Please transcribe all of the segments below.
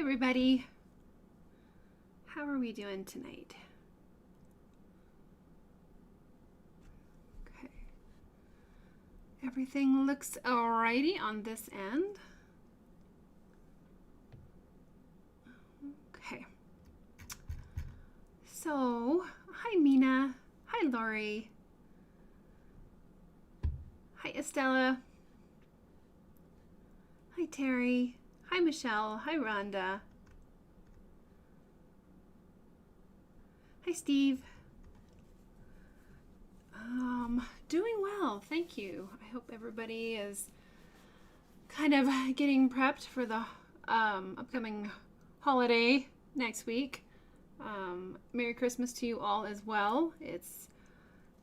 everybody. How are we doing tonight? Okay. Everything looks alrighty on this end. Okay. So, hi Mina. Hi Lori. Hi Estella. Hi Terry. Hi Michelle. Hi Rhonda. Hi Steve. Doing well, thank you. I hope everybody is kind of getting prepped for the upcoming holiday next week. Merry Christmas to you all as well. It's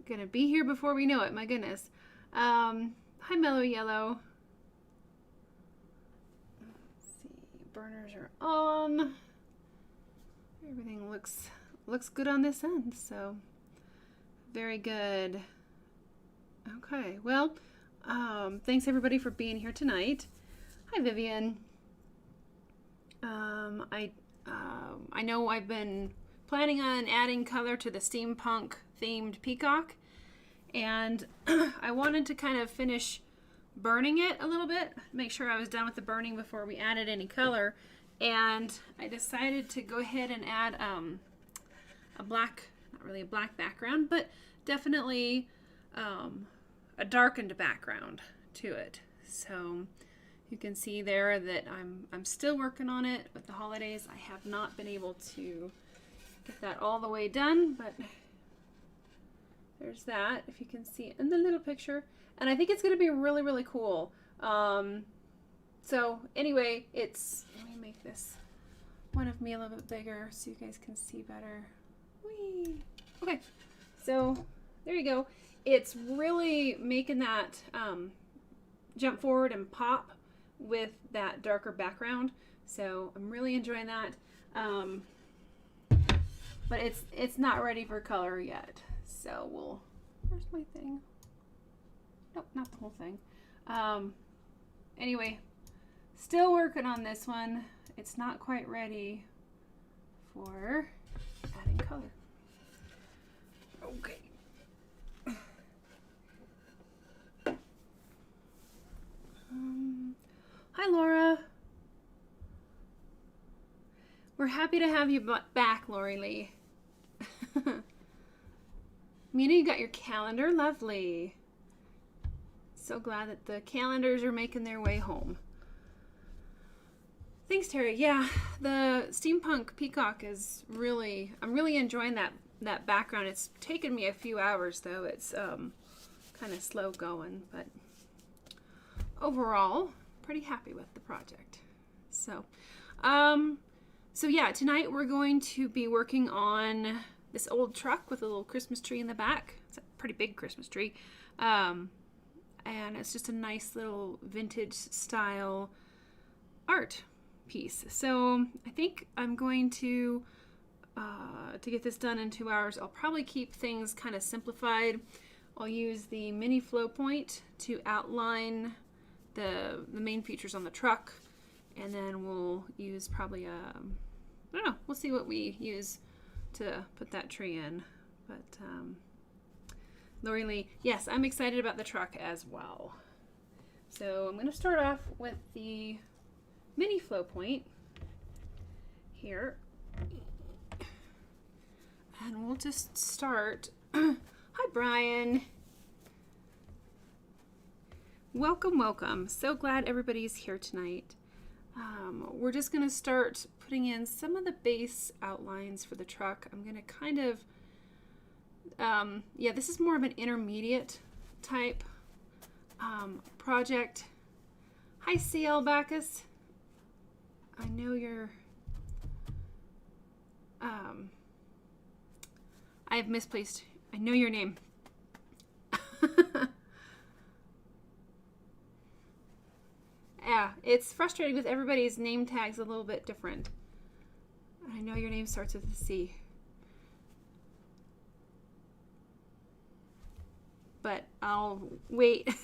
gonna be here before we know it, my goodness. Hi Mellow Yellow. Let's see, burners are on. Everything looks good on this end, so very good. Okay, well, thanks everybody for being here tonight. Hi Vivian. I know I've been planning on adding color to the steampunk themed peacock, and I wanted to kind of finish burning it a little bit, make sure I was done with the burning before we added any color, and I decided to go ahead and add a black, not really a black background, but definitely a darkened background to it. So you can see there that I'm still working on it with the holidays. I have not been able to get that all the way done, but there's that, if you can see it in the little picture. And I think it's going to be really, really cool. So anyway, let me make this one of me a little bit bigger so you guys can see better. Whee! Okay, so there you go. It's really making that jump forward and pop with that darker background. So I'm really enjoying that. But it's not ready for color yet. So where's my thing? Nope, not the whole thing. Anyway, still working on this one. It's not quite ready for adding color. Okay. Hi Laura. We're happy to have you back, Lori Lee. Mina, you got your calendar? Lovely. So glad that the calendars are making their way home. Thanks, Terry. Yeah, the steampunk peacock is really, I'm really enjoying that background. It's taken me a few hours though. It's kind of slow going, but overall, pretty happy with the project. So yeah, tonight we're going to be working on this old truck with a little Christmas tree in the back. It's a pretty big Christmas tree. And it's just a nice little vintage style art piece. So I think I'm going to get this done in 2 hours. I'll probably keep things kind of simplified. I'll use the mini flow point to outline the main features on the truck, and then we'll use probably I don't know, we'll see what we use to put that tree in. But Lori Lee, yes, I'm excited about the truck as well. So I'm going to start off with the mini flow point here, and we'll just start. Hi Brian. Welcome. So glad everybody's here tonight. We're just going to start putting in some of the base outlines for the truck. I'm going to kind of, yeah, this is more of an intermediate type project. Hi CL Bacchus. I know you're, I have misplaced, I know your name. Yeah, it's frustrating with everybody's name tags a little bit different. I know your name starts with a C. But I'll wait.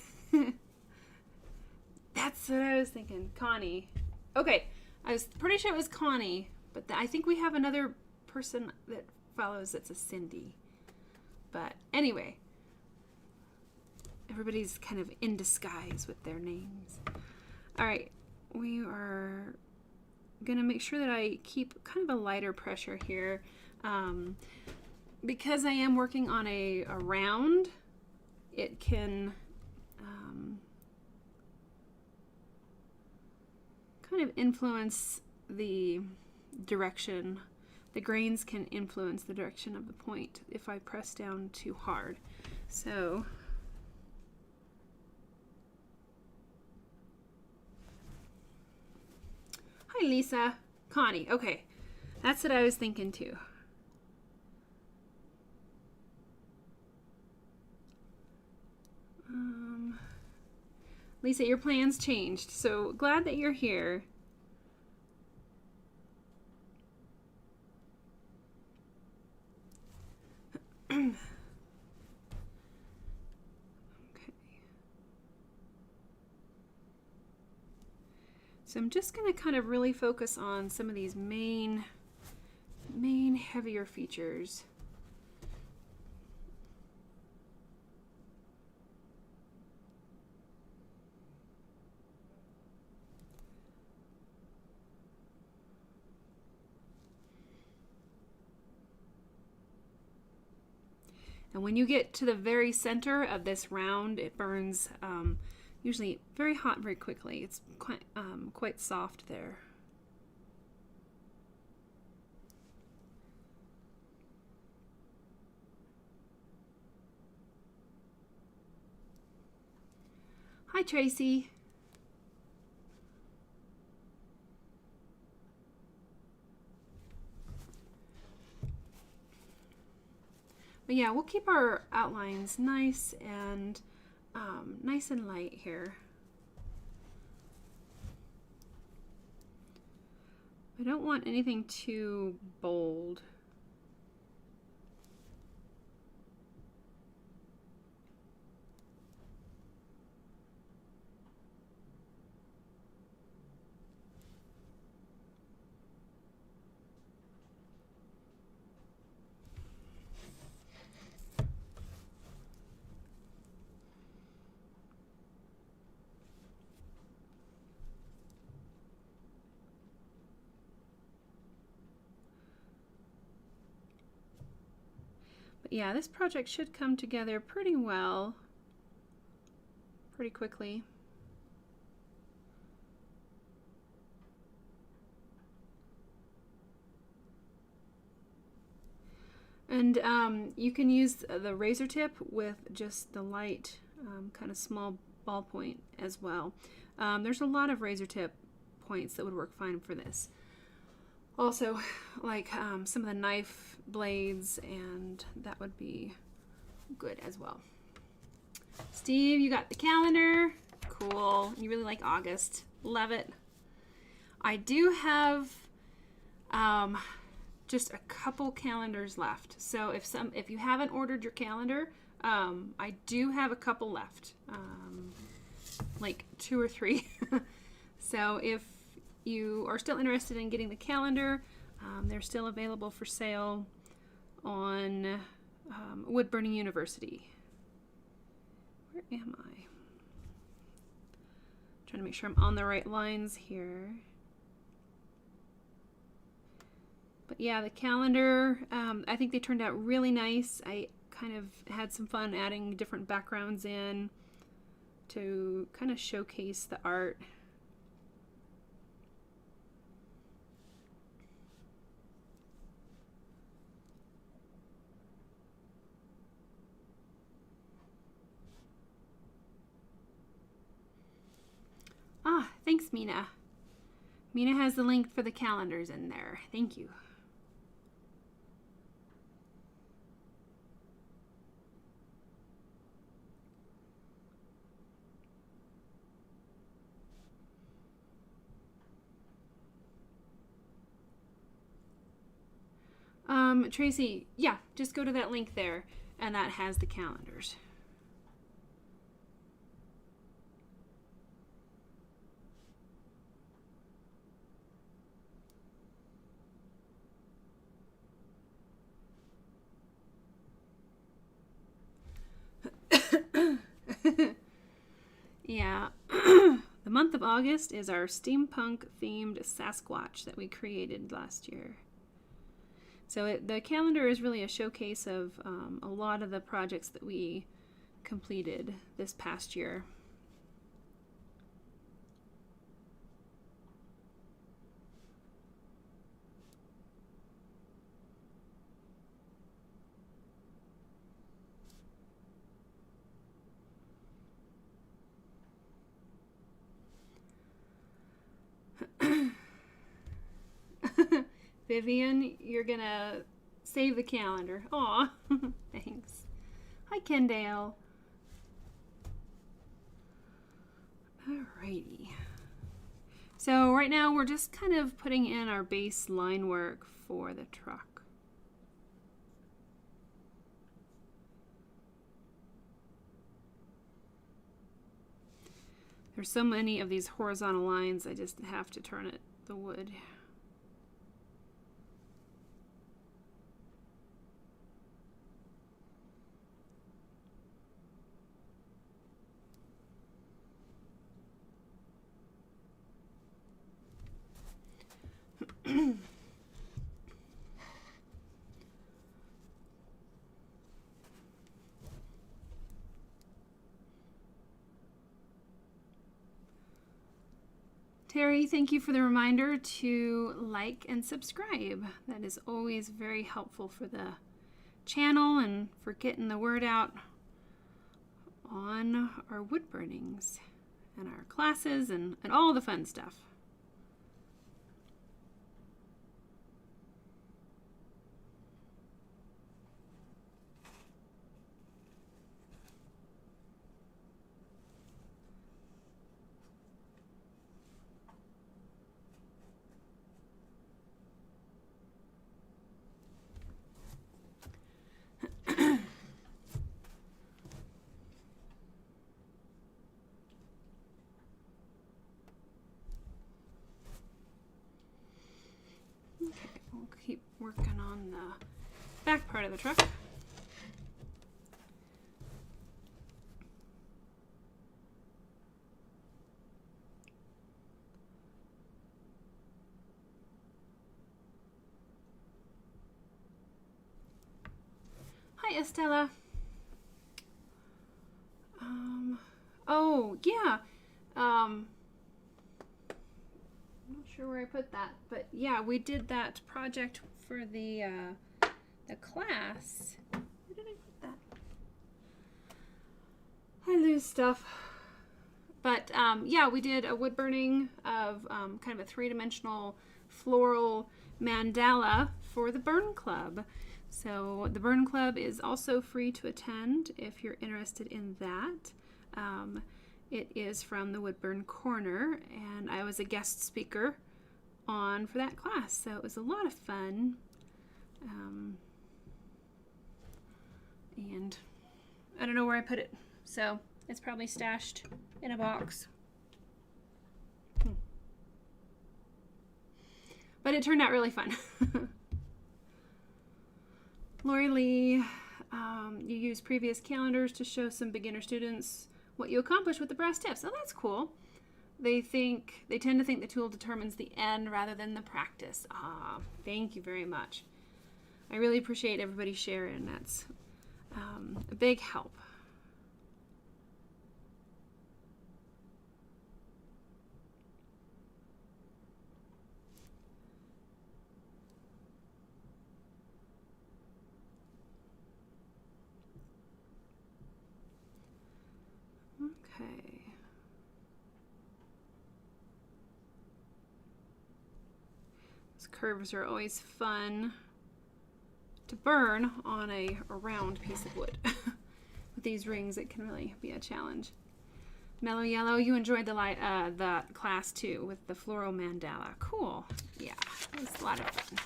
That's what I was thinking. Connie. Okay, I was pretty sure it was Connie, but I think we have another person that follows that's a Cindy. But anyway, everybody's kind of in disguise with their names. All right, we are gonna make sure that I keep kind of a lighter pressure here. Because I am working on a round, it can kind of influence the direction. The grains can influence the direction of the point if I press down too hard. So hi Lisa. Connie. Okay, that's what I was thinking too. Lisa, your plans changed, so glad that you're here. Okay. So I'm just going to kind of really focus on some of these main heavier features. And when you get to the very center of this round, it burns usually very hot very quickly. It's quite soft there. Hi, Tracy. But yeah, we'll keep our outlines nice and light here. I don't want anything too bold. Yeah, this project should come together pretty well, pretty quickly. And you can use the razor tip with just the light, kind of small ballpoint as well. There's a lot of razor tip points that would work fine for this. Also, like some of the knife blades, and that would be good as well. Steve, you got the calendar. Cool. You really like August. Love it. I do have just a couple calendars left. So if you haven't ordered your calendar, I do have a couple left, like 2 or 3. So if you are still interested in getting the calendar, they're still available for sale on Wood Burning University. Where am I? Trying to make sure I'm on the right lines here. But yeah, the calendar, I think they turned out really nice. I kind of had some fun adding different backgrounds in to kind of showcase the art. Ah, thanks, Mina. Mina has the link for the calendars in there. Thank you. Tracy, yeah, just go to that link there, and that has the calendars. of August is our steampunk themed Sasquatch that we created last year. So the calendar is really a showcase of a lot of the projects that we completed this past year. Vivian, you're gonna save the calendar. Aw, thanks. Hi, Kendale. Alrighty. So right now we're just kind of putting in our base line work for the truck. There's so many of these horizontal lines, I just have to turn it the wood. Terry, thank you for the reminder to like and subscribe. That is always very helpful for the channel and for getting the word out on our wood burnings and our classes and all the fun stuff. We'll keep working on the back part of the truck. Hi, Estella. Oh, yeah. I'm not sure where I put that, but yeah, we did that project for the class. Where did I put that? I lose stuff. But yeah, we did a wood burning of kind of a three-dimensional floral mandala for the Burn Club. So the Burn Club is also free to attend if you're interested in that. It is from the Woodburn Corner, and I was a guest speaker on for that class, so it was a lot of fun. And I don't know where I put it, so it's probably stashed in a box. But it turned out really fun. Lori Lee, you use previous calendars to show some beginner students what you accomplish with the brass tips. Oh, that's cool. They tend to think the tool determines the end rather than the practice. Ah, thank you very much. I really appreciate everybody sharing. That's a big help. Okay. Those curves are always fun to burn on a round piece of wood. With these rings, it can really be a challenge. Mellow Yellow, you enjoyed the class too with the floral mandala. Cool. Yeah, it was a lot of fun.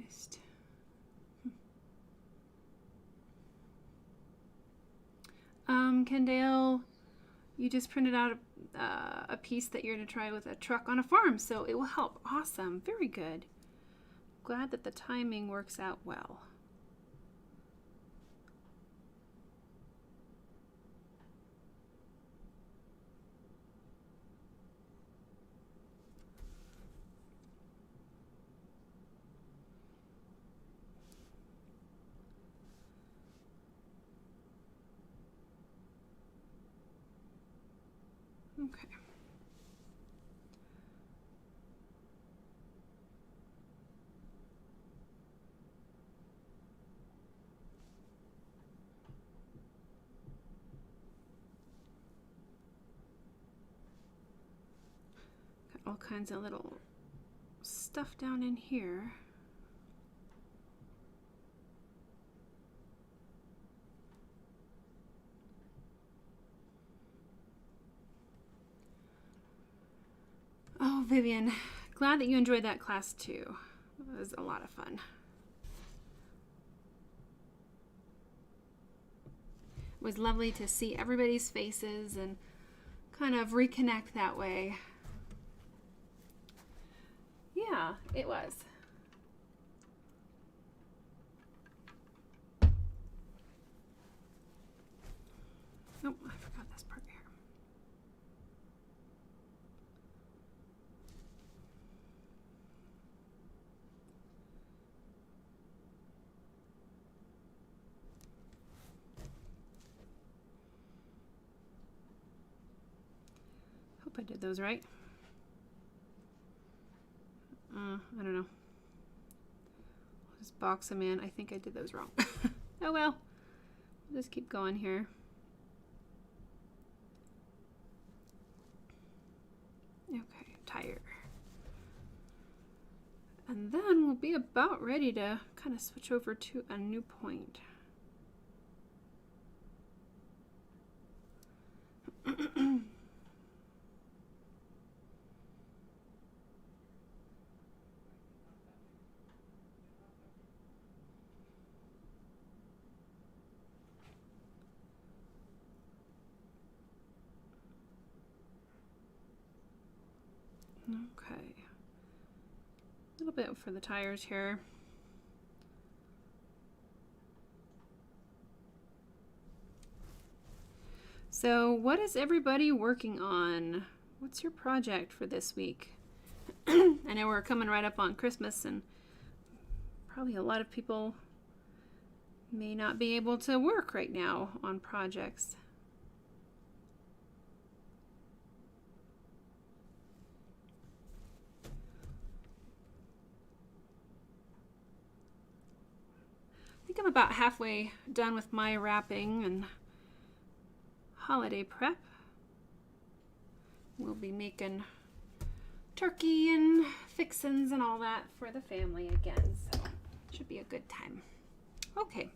artist. Kendale, you just printed out a piece that you're going to try with a truck on a farm, so it will help. Awesome. Very good. Glad that the timing works out well. Okay. Got all kinds of little stuff down in here. Oh, Vivian, glad that you enjoyed that class too. It was a lot of fun. It was lovely to see everybody's faces and kind of reconnect that way. Yeah, it was. Oh, I forgot this part here. Hope I did those right. I don't know. I'll just box them in. I think I did those wrong. Oh well. We'll just keep going here. Okay, tire. And then we'll be about ready to kind of switch over to a new point. Okay, a little bit for the tires here. So what is everybody working on? What's your project for this week? I know we're coming right up on Christmas and probably a lot of people may not be able to work right now on projects. I think I'm about halfway done with my wrapping and holiday prep. We'll be making turkey and fixins and all that for the family again, so it should be a good time. Okay,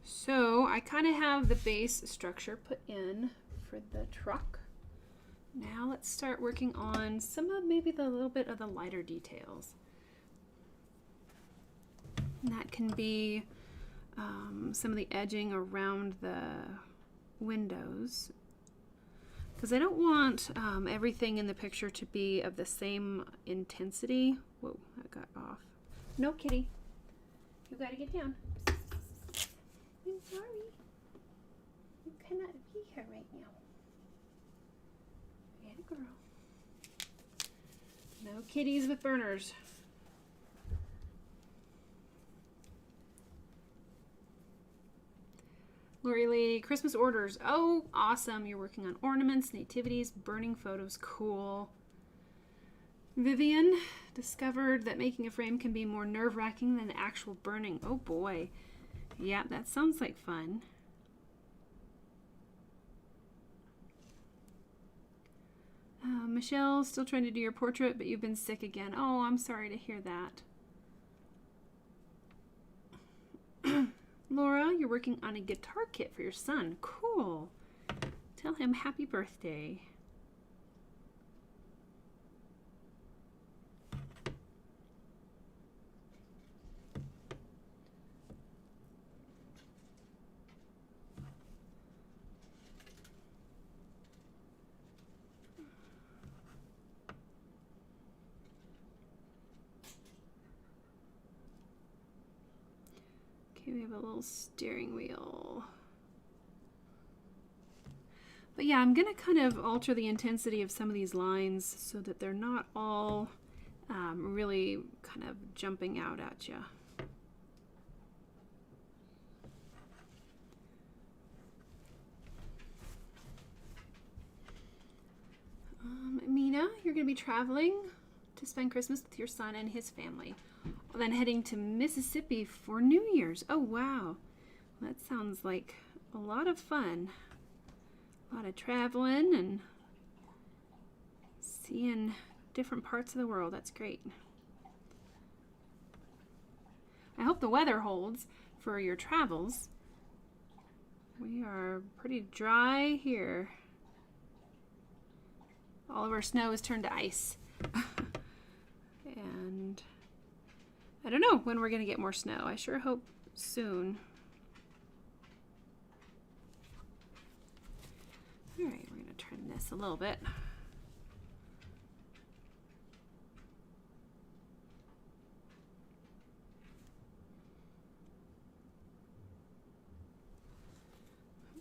so I kind of have the base structure put in for the truck. Now let's start working on some of maybe the little bit of the lighter details. And that can be some of the edging around the windows, because I don't want everything in the picture to be of the same intensity. Whoa, that got off. No, kitty. You gotta get down. I'm sorry. You cannot be here right now. Good girl. No kitties with burners. Lori Lady, Christmas orders. Oh, awesome. You're working on ornaments, nativities, burning photos. Cool. Vivian discovered that making a frame can be more nerve-wracking than the actual burning. Oh boy. Yeah, that sounds like fun. Michelle, still trying to do your portrait, but you've been sick again. Oh, I'm sorry to hear that. Laura, you're working on a guitar kit for your son. Cool. Tell him happy birthday. we have a little steering wheel. But yeah, I'm going to kind of alter the intensity of some of these lines so that they're not all really kind of jumping out at you. Mina, you're going to be traveling to spend Christmas with your son and his family. Then heading to Mississippi for New Year's. Oh, wow. That sounds like a lot of fun. A lot of traveling and seeing different parts of the world. That's great. I hope the weather holds for your travels. We are pretty dry here. All of our snow is turned to ice. And I don't know when we're going to get more snow. I sure hope soon. All right, we're going to trim this a little bit.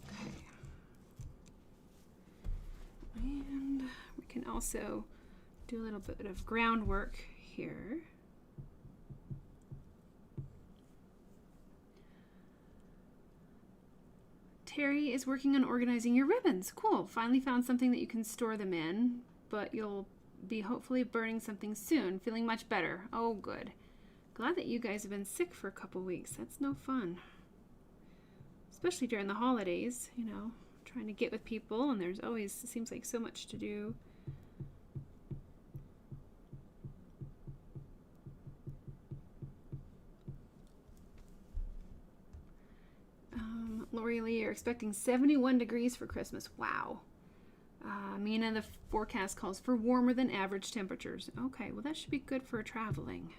Okay. And we can also do a little bit of groundwork here. Terry is working on organizing your ribbons. Cool. Finally found something that you can store them in, but you'll be hopefully burning something soon. Feeling much better. Oh, good. Glad that you guys have been sick for a couple weeks. That's no fun. Especially during the holidays, you know, trying to get with people, and there's always, it seems like so much to do. Lori Lee, you're expecting 71 degrees for Christmas. Wow. Mina, the forecast calls for warmer than average temperatures. Okay, well that should be good for traveling.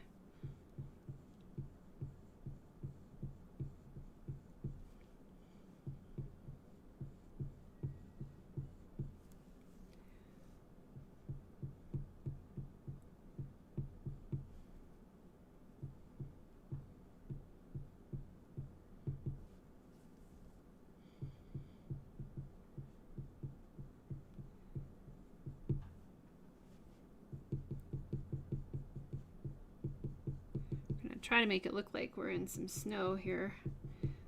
Try to make it look like we're in some snow here,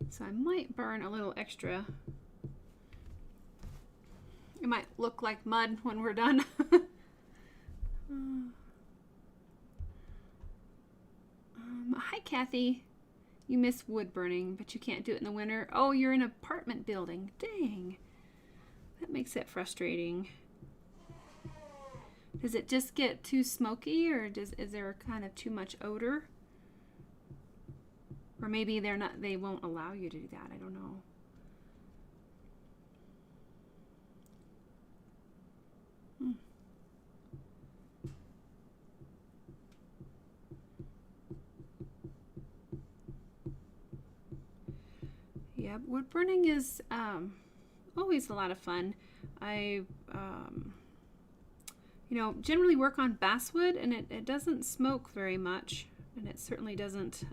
so I might burn a little extra. It might look like mud when we're done. Hi Kathy, you miss wood burning, but you can't do it in the winter. Oh, you're in an apartment building. Dang, that makes it frustrating. Does it just get too smoky, or is there kind of too much odor? Or maybe they won't allow you to do that. I don't know. Yeah, wood burning is always a lot of fun. I, you know, generally work on basswood, and it doesn't smoke very much, and it certainly doesn't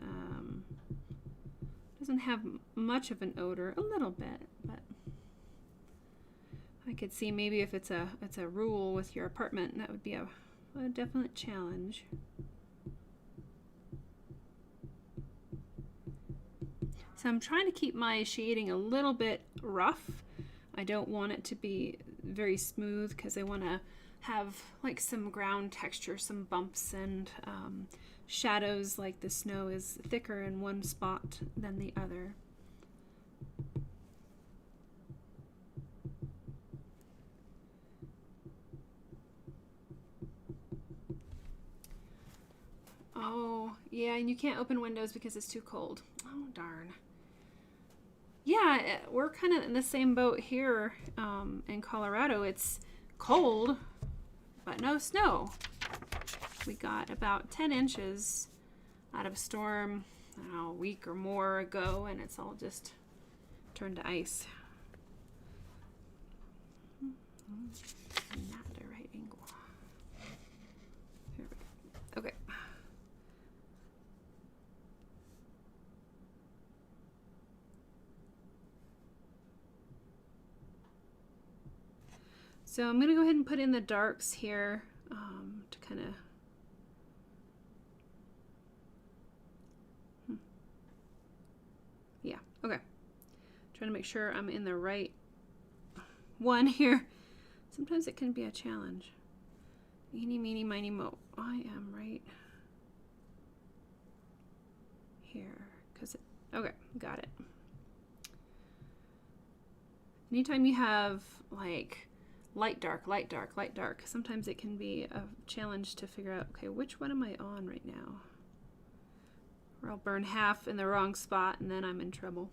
have much of an odor. A little bit, but I could see maybe if it's a rule with your apartment, that would be a definite challenge. So I'm trying to keep my shading a little bit rough. I don't want it to be very smooth because I want to have like some ground texture, some bumps and shadows, like the snow is thicker in one spot than the other. Oh, yeah, and you can't open windows because it's too cold. Oh, darn. Yeah, we're kind of in the same boat here in Colorado. It's cold, but no snow. We got about 10 inches out of a storm, I don't know, a week or more ago, and it's all just turned to ice. Not at a right angle. Here we go. Okay. So I'm going to go ahead and put in the darks here to kind of... Yeah, okay. Trying to make sure I'm in the right one here. Sometimes it can be a challenge. Eeny, meeny, miny, mo. I am right here. Okay, got it. Anytime you have like light, dark, light, dark, light, dark, sometimes it can be a challenge to figure out, okay, which one am I on right now? Or I'll burn half in the wrong spot and then I'm in trouble.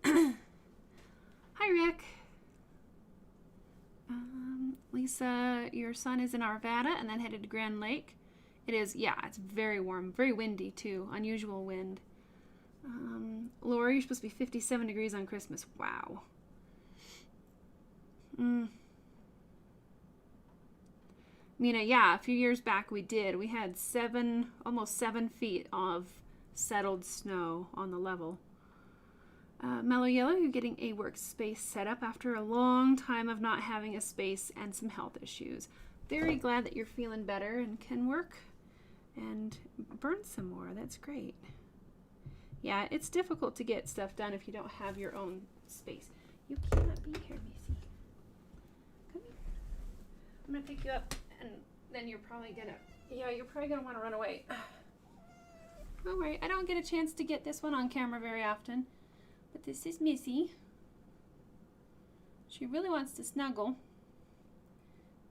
Hi, Rick. Lisa, your son is in Arvada and then headed to Grand Lake. It is, yeah, it's very warm, very windy too, unusual wind. Laura, you're supposed to be 57 degrees on Christmas. Wow. Mina, yeah, a few years back we did. We had almost 7 feet of settled snow on the level. Mellow Yellow, you're getting a workspace set up after a long time of not having a space and some health issues. Very glad that you're feeling better and can work and burn some more. That's great. Yeah, it's difficult to get stuff done if you don't have your own space. You cannot be here, Missy. Come here. I'm going to pick you up and then you're probably going to want to run away. Don't worry, I don't get a chance to get this one on camera very often. But this is Missy. She really wants to snuggle,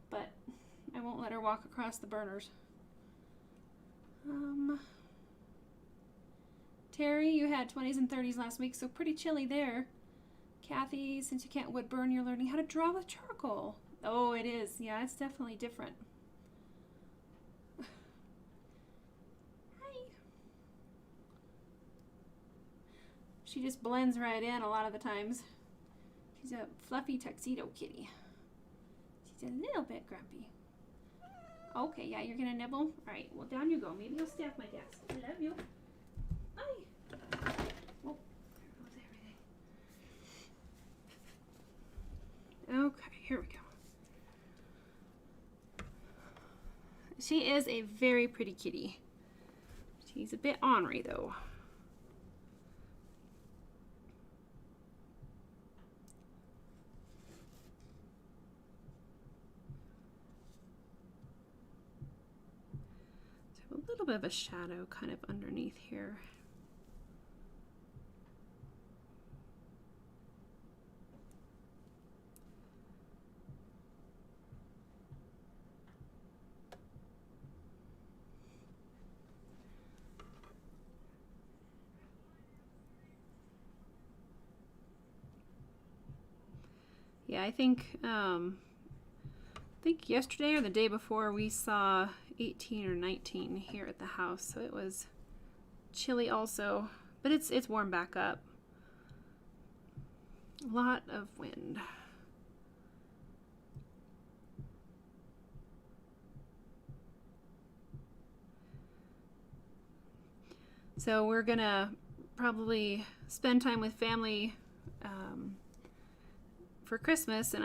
but I won't let her walk across the burners. Terry, you had 20s and 30s last week, so pretty chilly there. Kathy, since you can't wood burn, you're learning how to draw with charcoal. Oh, it is. Yeah, it's definitely different. She just blends right in a lot of the times. She's a fluffy tuxedo kitty. She's a little bit grumpy. Okay, yeah, you're gonna nibble? All right, well, down you go. Maybe you'll stay off my desk. I love you. Bye. Oh, there goes everything. Okay, here we go. She is a very pretty kitty. She's a bit ornery, though. A little bit of a shadow kind of underneath here. Yeah, I think yesterday or the day before we saw 18 or 19 here at the house, so it was chilly also, but it's warm back up. A lot of wind. So we're gonna probably spend time with family for Christmas, and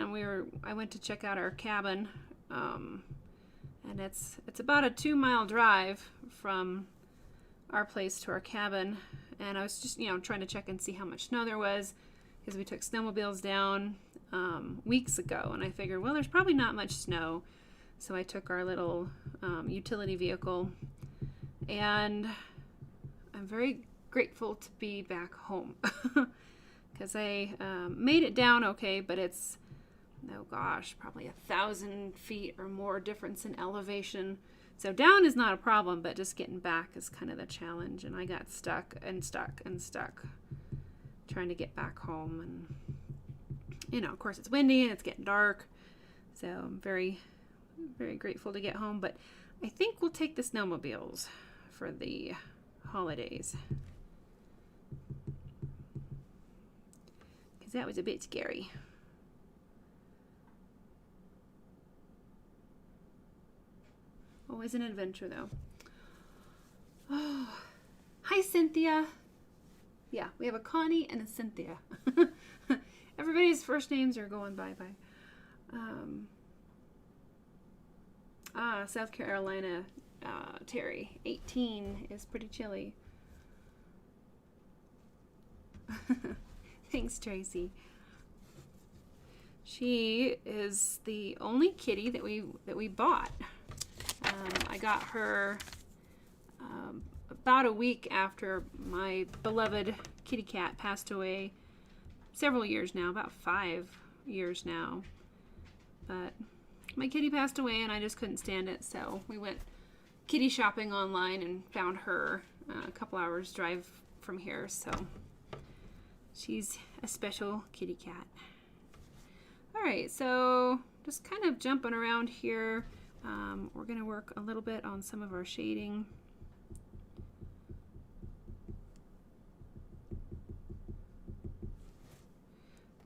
I went to check out our cabin, and it's about a 2-mile drive from our place to our cabin, and I was just trying to check and see how much snow there was, because we took snowmobiles down weeks ago, and I figured, well, there's probably not much snow, so I took our little utility vehicle, and I'm very grateful to be back home. Because I made it down okay, but it's, oh gosh, probably 1,000 feet or more difference in elevation. So down is not a problem, but just getting back is kind of the challenge. And I got stuck and stuck and stuck trying to get back home. And, of course it's windy and it's getting dark. So I'm very, very grateful to get home. But I think we'll take the snowmobiles for the holidays. That was a bit scary. Always an adventure, though. Oh, hi, Cynthia. Yeah, we have a Connie and a Cynthia. Everybody's first names are going bye-bye. South Carolina, Terry. 18 is pretty chilly. Thanks, Tracy. She is the only kitty that we bought. I got her about a week after my beloved kitty cat passed away. Several years now, about 5 years now. But my kitty passed away and I just couldn't stand it, so we went kitty shopping online and found her a couple hours drive from here. So she's a special kitty cat. All right, so just kind of jumping around here. We're going to work a little bit on some of our shading.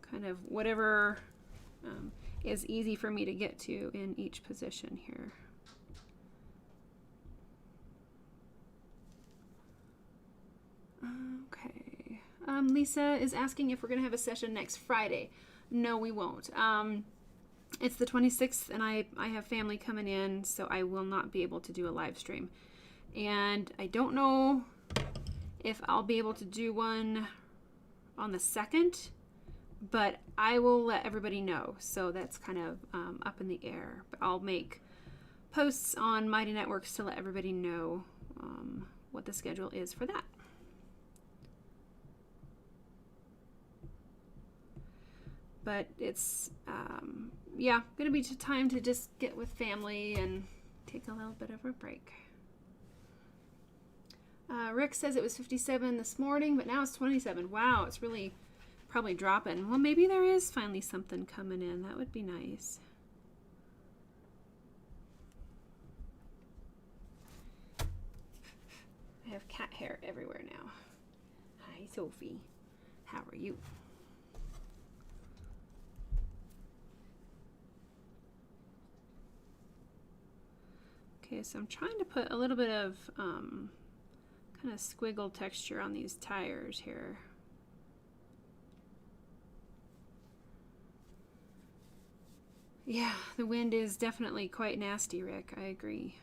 Kind of whatever is easy for me to get to in each position here. Okay. Lisa is asking if we're going to have a session next Friday. No, we won't. It's the 26th and I have family coming in, so I will not be able to do a live stream. And I don't know if I'll be able to do one on the 2nd, but I will let everybody know. So that's kind of up in the air. But I'll make posts on Mighty Networks to let everybody know what the schedule is for that. But it's, yeah, going to be time to just get with family and take a little bit of a break. Rick says it was 57 this morning, but now it's 27. Wow, it's really probably dropping. Well, maybe there is finally something coming in. That would be nice. I have cat hair everywhere now. Hi, Sophie. How are you? Okay, so I'm trying to put a little bit of kind of squiggle texture on these tires here. Yeah, the wind is definitely quite nasty, Rick. I agree.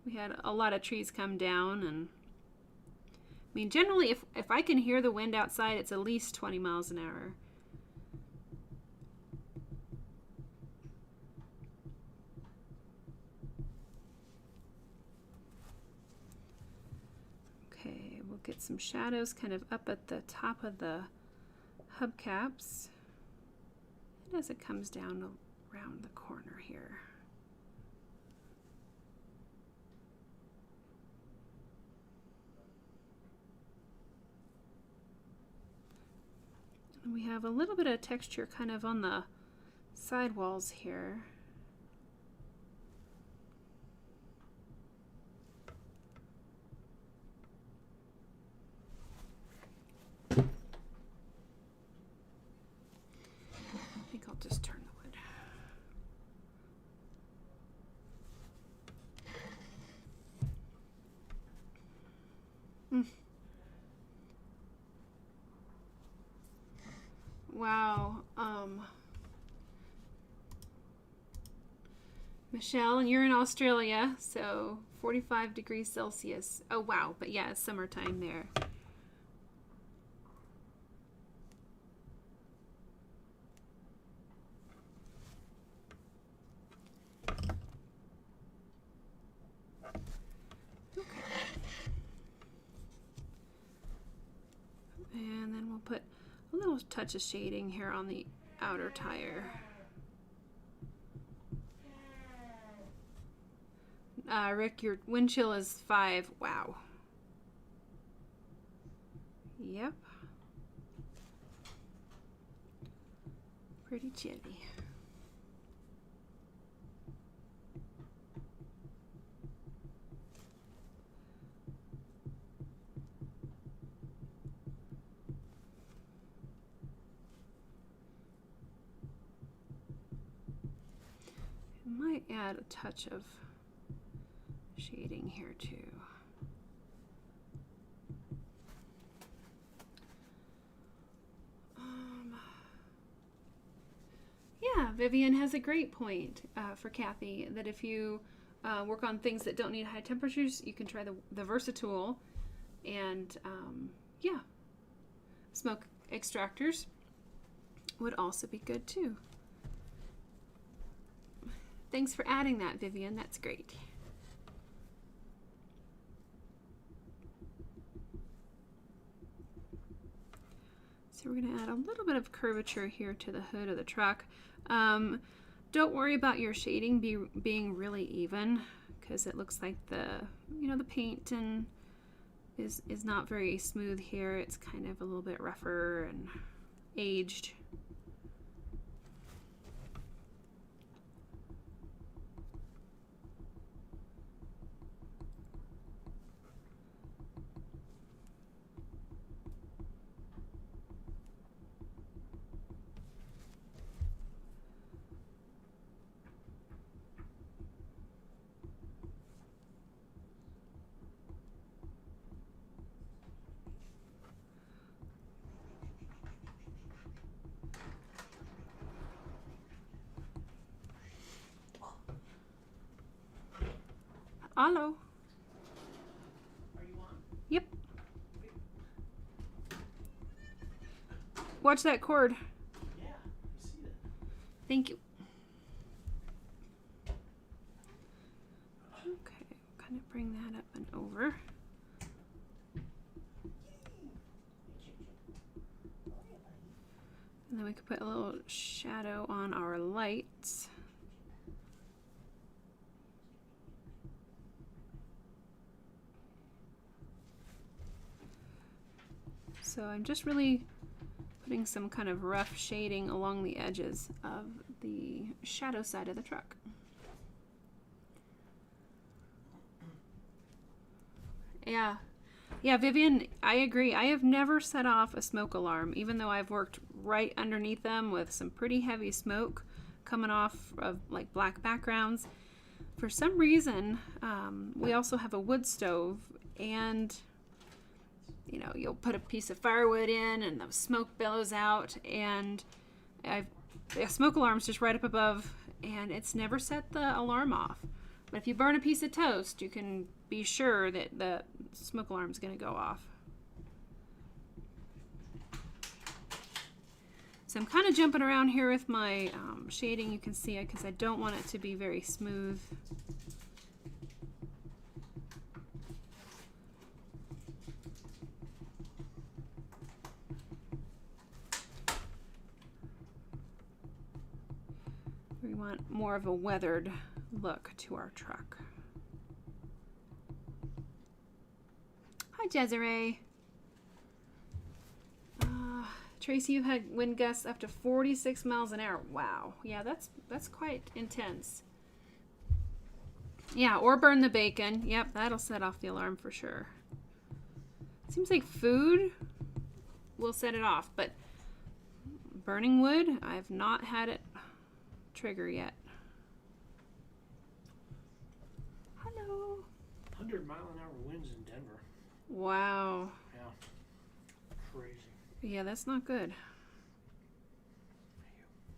We had a lot of trees come down, and I mean, generally, if I can hear the wind outside, it's at least 20 miles an hour. Okay, we'll get some shadows kind of up at the top of the hubcaps. And as it comes down around the corner here. And we have a little bit of texture kind of on the sidewalls here. I think I'll just turn the wood. Wow. Michelle, and you're in Australia, so 45 degrees Celsius. Oh, wow. But yeah, it's summertime there. And then we'll put a little touch of shading here on the outer tire. Rick, your wind chill is 5. Wow. Yep. Pretty chilly. Might add a touch of shading here too. Yeah, Vivian has a great point for Kathy, that if you work on things that don't need high temperatures, you can try the Versatool, and yeah, smoke extractors would also be good too. Thanks for adding that, Vivian. That's great. So we're going to add a little bit of curvature here to the hood of the truck. Don't worry about your shading being really even, because it looks like the paint is not very smooth here. It's kind of a little bit rougher and aged. Hello. Are you on? Yep. Watch that cord. Yeah, you see that. Thank you. Okay, kind of bring that up and over. And then we could put a little shadow on our lights. So I'm just really putting some kind of rough shading along the edges of the shadow side of the truck. Yeah, Vivian, I agree. I have never set off a smoke alarm, even though I've worked right underneath them with some pretty heavy smoke coming off of like black backgrounds. For some reason, we also have a wood stove, and you'll put a piece of firewood in and the smoke billows out, and the smoke alarm's just right up above, and it's never set the alarm off. But if you burn a piece of toast, you can be sure that the smoke alarm's going to go off. So I'm kind of jumping around here with my shading. You can see it because I don't want it to be very smooth. We want more of a weathered look to our truck. Hi, Desiree. Tracy, you've had wind gusts up to 46 miles an hour. Wow. Yeah, that's quite intense. Yeah, or burn the bacon. Yep, that'll set off the alarm for sure. Seems like food will set it off, but burning wood, I've not had it trigger yet. Hello. 100-mile-an-hour winds in Denver. Wow. Yeah. Crazy. Yeah, that's not good.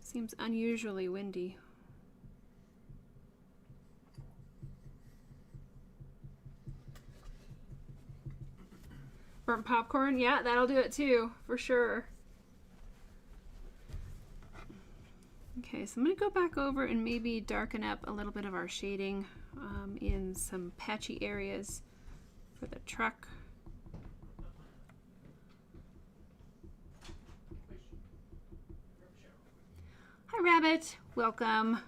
Seems unusually windy. Burnt popcorn? Yeah, that'll do it too, for sure. Okay, so I'm going to go back over and maybe darken up a little bit of our shading in some patchy areas for the truck. Hi, Rabbit. Welcome.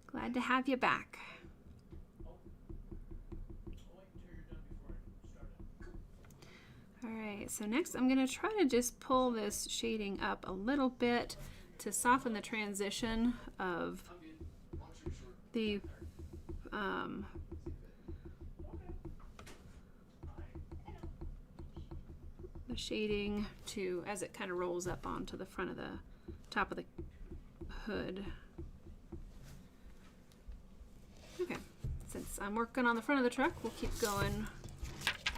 Glad to have you back. All right, so next I'm going to try to just pull this shading up a little bit to soften the transition of the shading to as it kind of rolls up onto the front of the top of the hood. Okay, since I'm working on the front of the truck, we'll keep going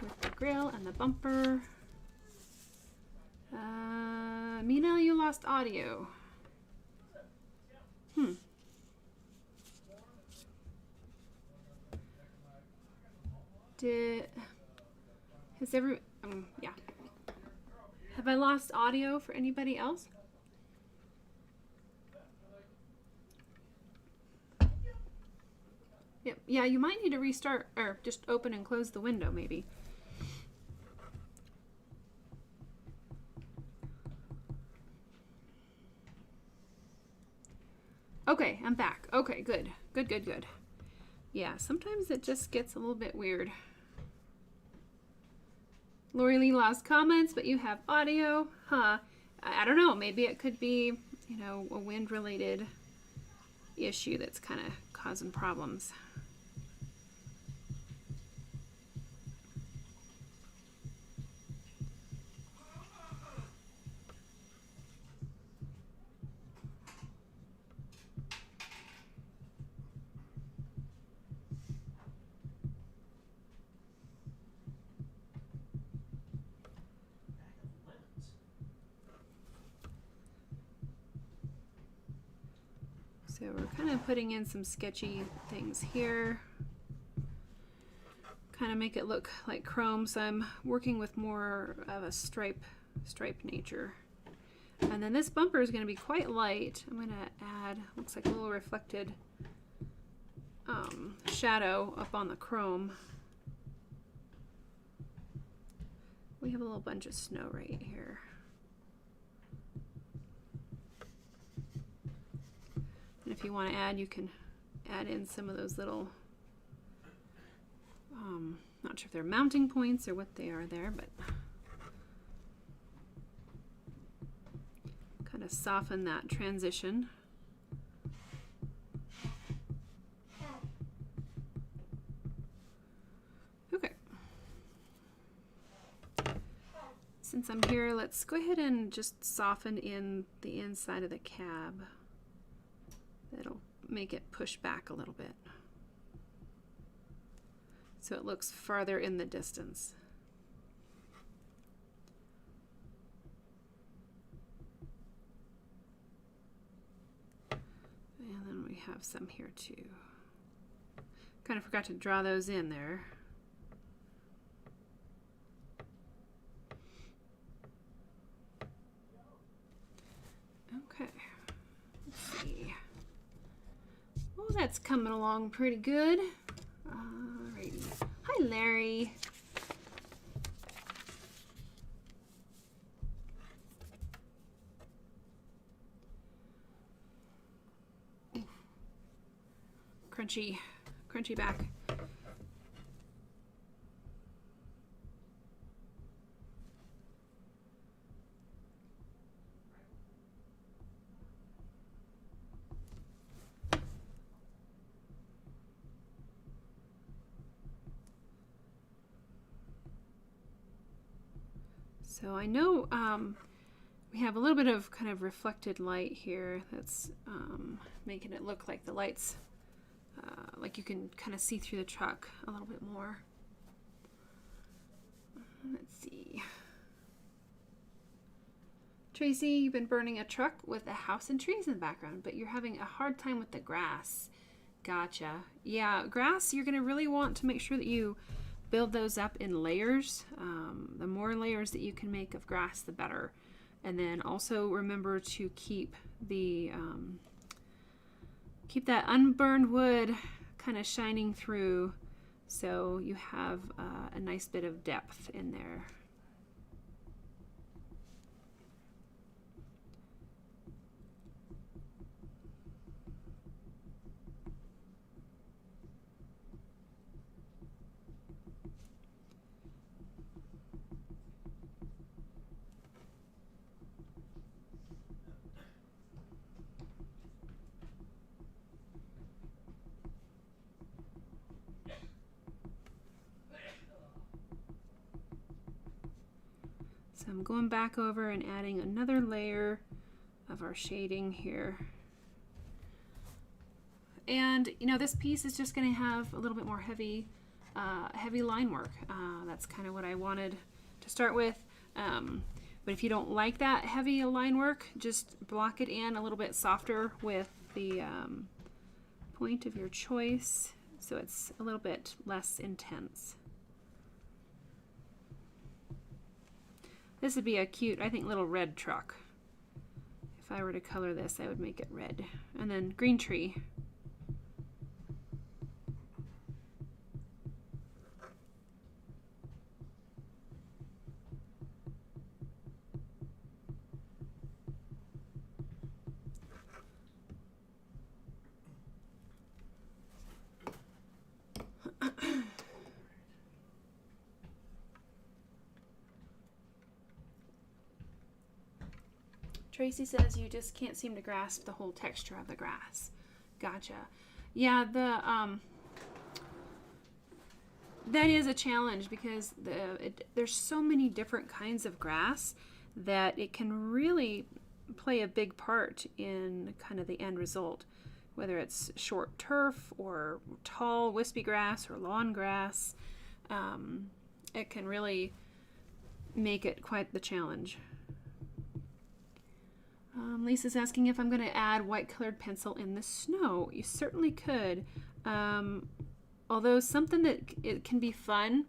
with the grill and the bumper. Mina, you lost audio. Yeah. Have I lost audio for anybody else? Yep. Yeah, you might need to restart or just open and close the window maybe. Okay, I'm back. Okay, good. Good. Yeah, sometimes it just gets a little bit weird. Lori Lee lost comments, but you have audio. Huh. I don't know. Maybe it could be, you know, a wind-related issue that's kind of causing problems. So we're kind of putting in some sketchy things here. Kind of make it look like chrome, so I'm working with more of a stripe nature. And then this bumper is going to be quite light. I'm going to add, looks like a little reflected shadow up on the chrome. We have a little bunch of snow right here. And if you want to add, you can add in some of those little, not sure if they're mounting points or what they are there, but kind of soften that transition. Okay. Since I'm here, let's go ahead and just soften in the inside of the cab. That'll make it push back a little bit, so it looks farther in the distance. And then we have some here too. Kind of forgot to draw those in there. Okay, let's see. Well, that's coming along pretty good. Alrighty. Hi, Larry. Crunchy back. So I know we have a little bit of kind of reflected light here that's making it look like the lights, like you can kind of see through the truck a little bit more. Let's see. Tracy, you've been burning a truck with a house and trees in the background, but you're having a hard time with the grass. Gotcha. Yeah, grass, you're going to really want to make sure that you build those up in layers. The more layers that you can make of grass, the better. And then also remember to keep the keep that unburned wood kind of shining through, so you have a nice bit of depth in there. So I'm going back over and adding another layer of our shading here. And you know, this piece is just going to have a little bit more heavy line work. That's kind of what I wanted to start with. But if you don't like that heavy line work, just block it in a little bit softer with the point of your choice so it's a little bit less intense. This would be a cute, I think, little red truck. If I were to color this, I would make it red. And then green tree. Tracy says you just can't seem to grasp the whole texture of the grass. Gotcha. Yeah, that is a challenge because there's so many different kinds of grass that it can really play a big part in kind of the end result. Whether it's short turf or tall wispy grass or lawn grass, it can really make it quite the challenge. Lisa's asking if I'm going to add white colored pencil in the snow. You certainly could. Although something that it can be fun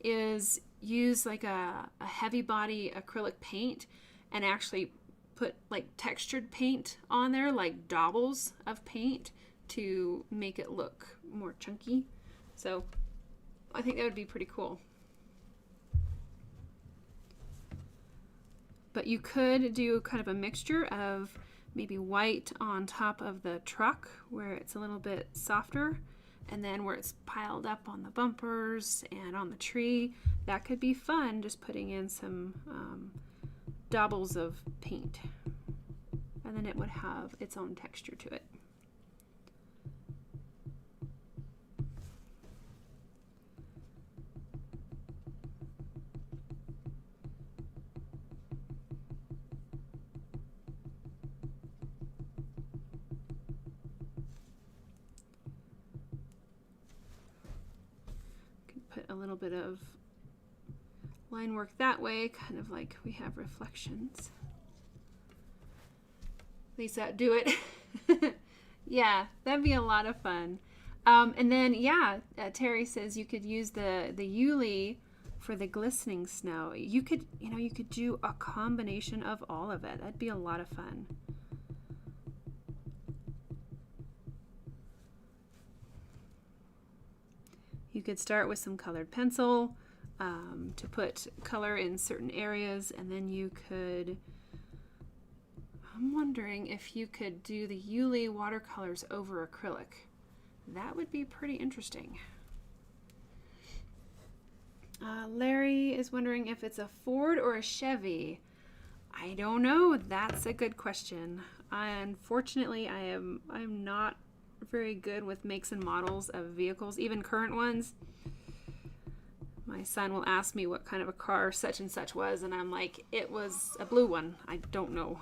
is use like a heavy body acrylic paint and actually put like textured paint on there, like daubles of paint to make it look more chunky. So I think that would be pretty cool. But you could do kind of a mixture of maybe white on top of the truck where it's a little bit softer, and then where it's piled up on the bumpers and on the tree. That could be fun, just putting in some daubles of paint. And then it would have its own texture to it. Put a little bit of line work that way, kind of like we have reflections. Lisa, do it. Yeah, that'd be a lot of fun. And then, yeah, Terry says you could use the Yuli for the glistening snow. You could do a combination of all of it. That'd be a lot of fun. You could start with some colored pencil to put color in certain areas, and then you could, I'm wondering if you could do the Yuli watercolors over acrylic. That would be pretty interesting. Larry is wondering if it's a Ford or a Chevy. I don't know. That's a good question. Unfortunately, I'm not very good with makes and models of vehicles, even current ones. My son will ask me what kind of a car such and such was, and I'm like, it was a blue one. I don't know.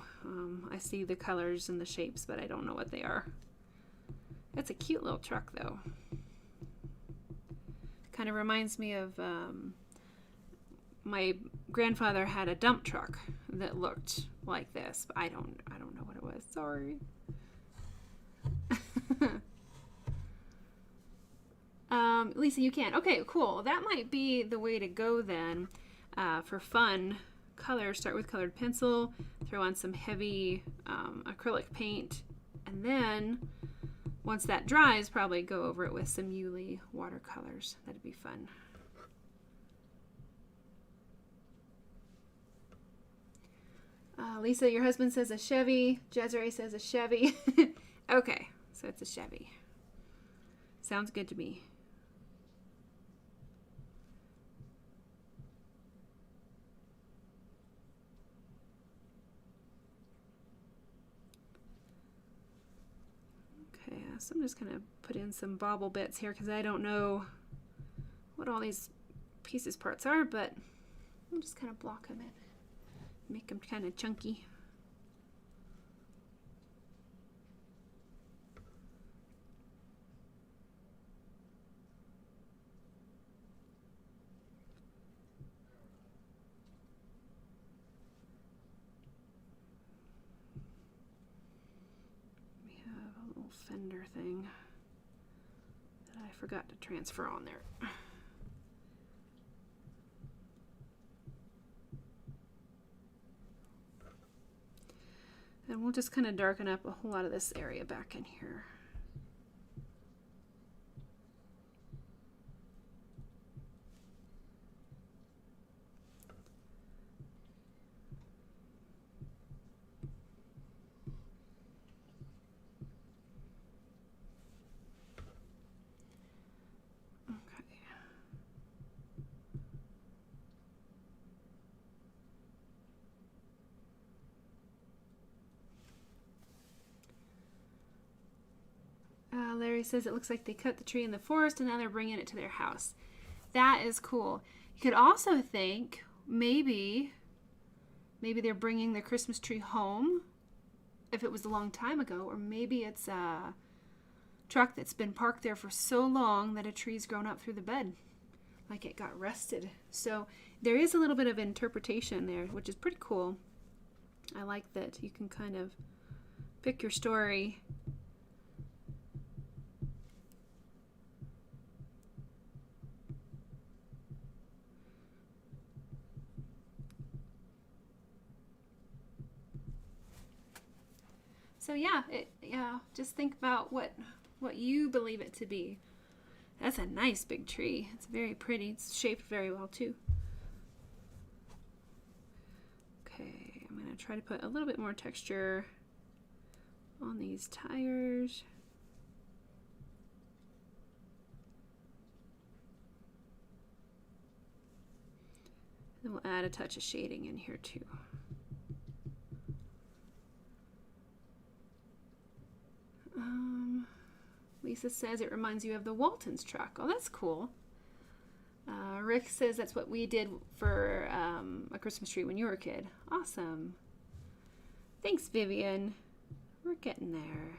I see the colors and the shapes, but I don't know what they are. It's a cute little truck, though. Kind of reminds me of my grandfather had a dump truck that looked like this, but I don't know what it was. Sorry. Lisa, you can. Okay, cool. That might be the way to go then. For fun, color, start with colored pencil, throw on some heavy acrylic paint, and then once that dries, probably go over it with some Yuli watercolors. That'd be fun. Lisa, your husband says a Chevy. Jezere says a Chevy. Okay, so it's a Chevy. Sounds good to me. Okay, so I'm just going to put in some bobble bits here because I don't know what all these pieces parts are, but I'm just kind of block them in. Make them kind of chunky. We have a fender thing that I forgot to transfer on there. And we'll just kind of darken up a whole lot of this area back in here. Larry says it looks like they cut the tree in the forest and now they're bringing it to their house. That is cool. You could also think maybe they're bringing the Christmas tree home if it was a long time ago, or maybe it's a truck that's been parked there for so long that a tree's grown up through the bed, like it got rusted. So there is a little bit of interpretation there, which is pretty cool. I like that you can kind of pick your story. So yeah, just think about what you believe it to be. That's a nice big tree. It's very pretty. It's shaped very well too. Okay, I'm going to try to put a little bit more texture on these tires. Then we'll add a touch of shading in here too. Lisa says it reminds you of the Waltons truck. Oh, that's cool. Rick says that's what we did for a Christmas tree when you were a kid. Awesome. Thanks, Vivian. We're getting there.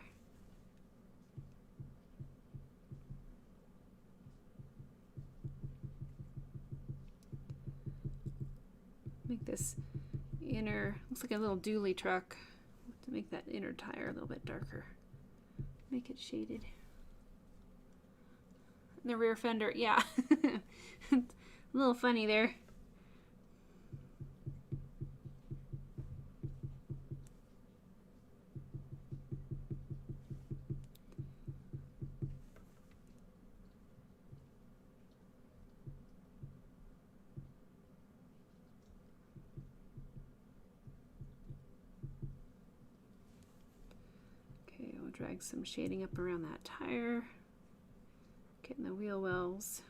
Make this inner, looks like a little dually truck, to make that inner tire a little bit darker. Make it shaded. The rear fender, yeah. A little funny there. Okay, we'll drag some shading up around that tire. Getting the wheel wells.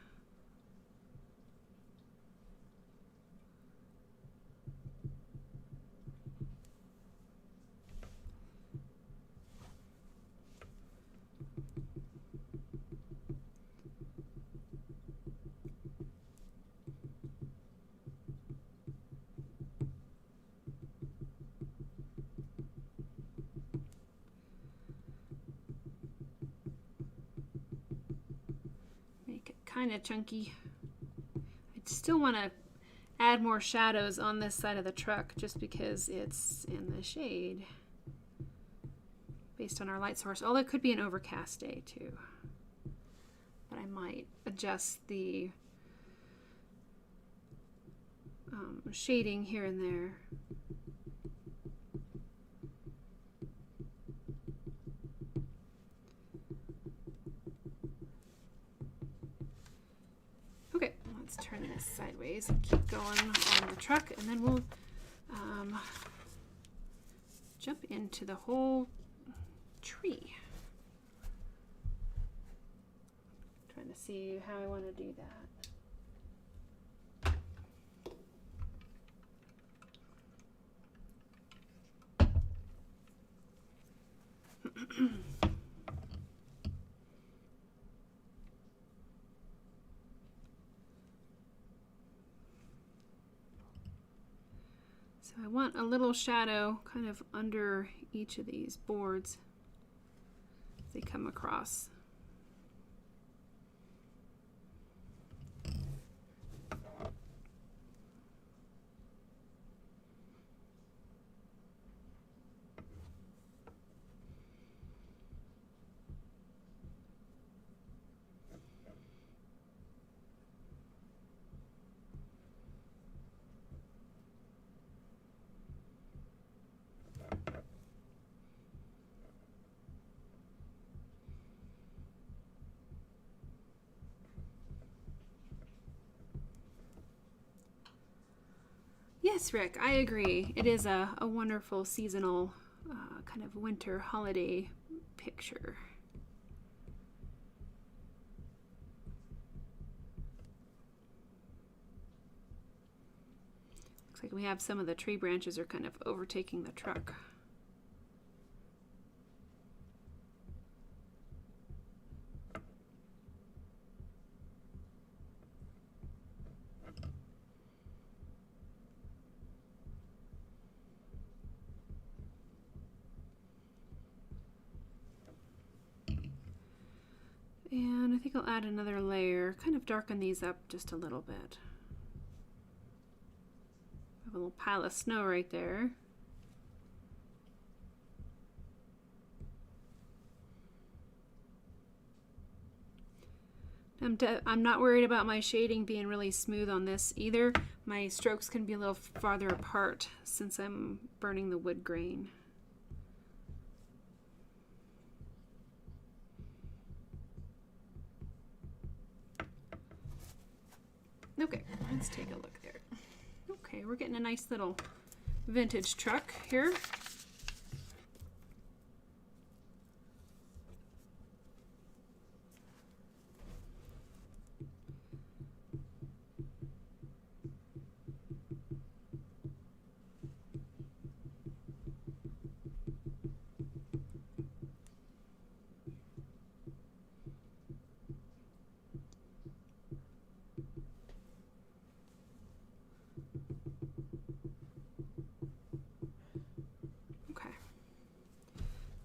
Kind of chunky. I still want to add more shadows on this side of the truck just because it's in the shade based on our light source. Although it could be an overcast day too. But I might adjust the shading here and there. Let's turn this sideways and keep going on the truck, and then we'll jump into the whole tree. Trying to see how I want to do that. So I want a little shadow kind of under each of these boards as they come across. Yes, Rick, I agree. It is a wonderful seasonal kind of winter holiday picture. Looks like we have some of the tree branches are kind of overtaking the truck. And I think I'll add another layer, kind of darken these up just a little bit. Have a little pile of snow right there. I'm not worried about my shading being really smooth on this either. My strokes can be a little farther apart since I'm burning the wood grain. Okay, let's take a look there. Okay, we're getting a nice little vintage truck here.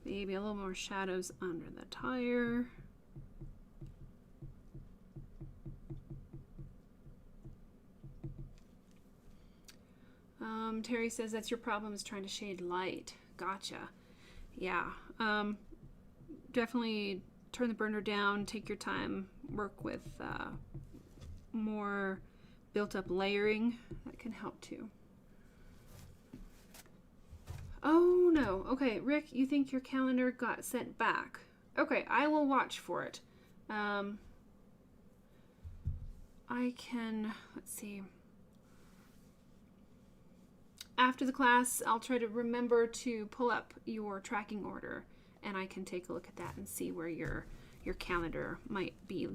Maybe a little more shadows under the tire. Terry says that's your problem is trying to shade light. Gotcha. Yeah. Definitely turn the burner down, take your time, work with more built-up layering. That can help too. Oh no. Okay, Rick, you think your calendar got sent back. Okay, I will watch for it. I can, let's see. After the class, I'll try to remember to pull up your tracking order and I can take a look at that and see where your calendar might be.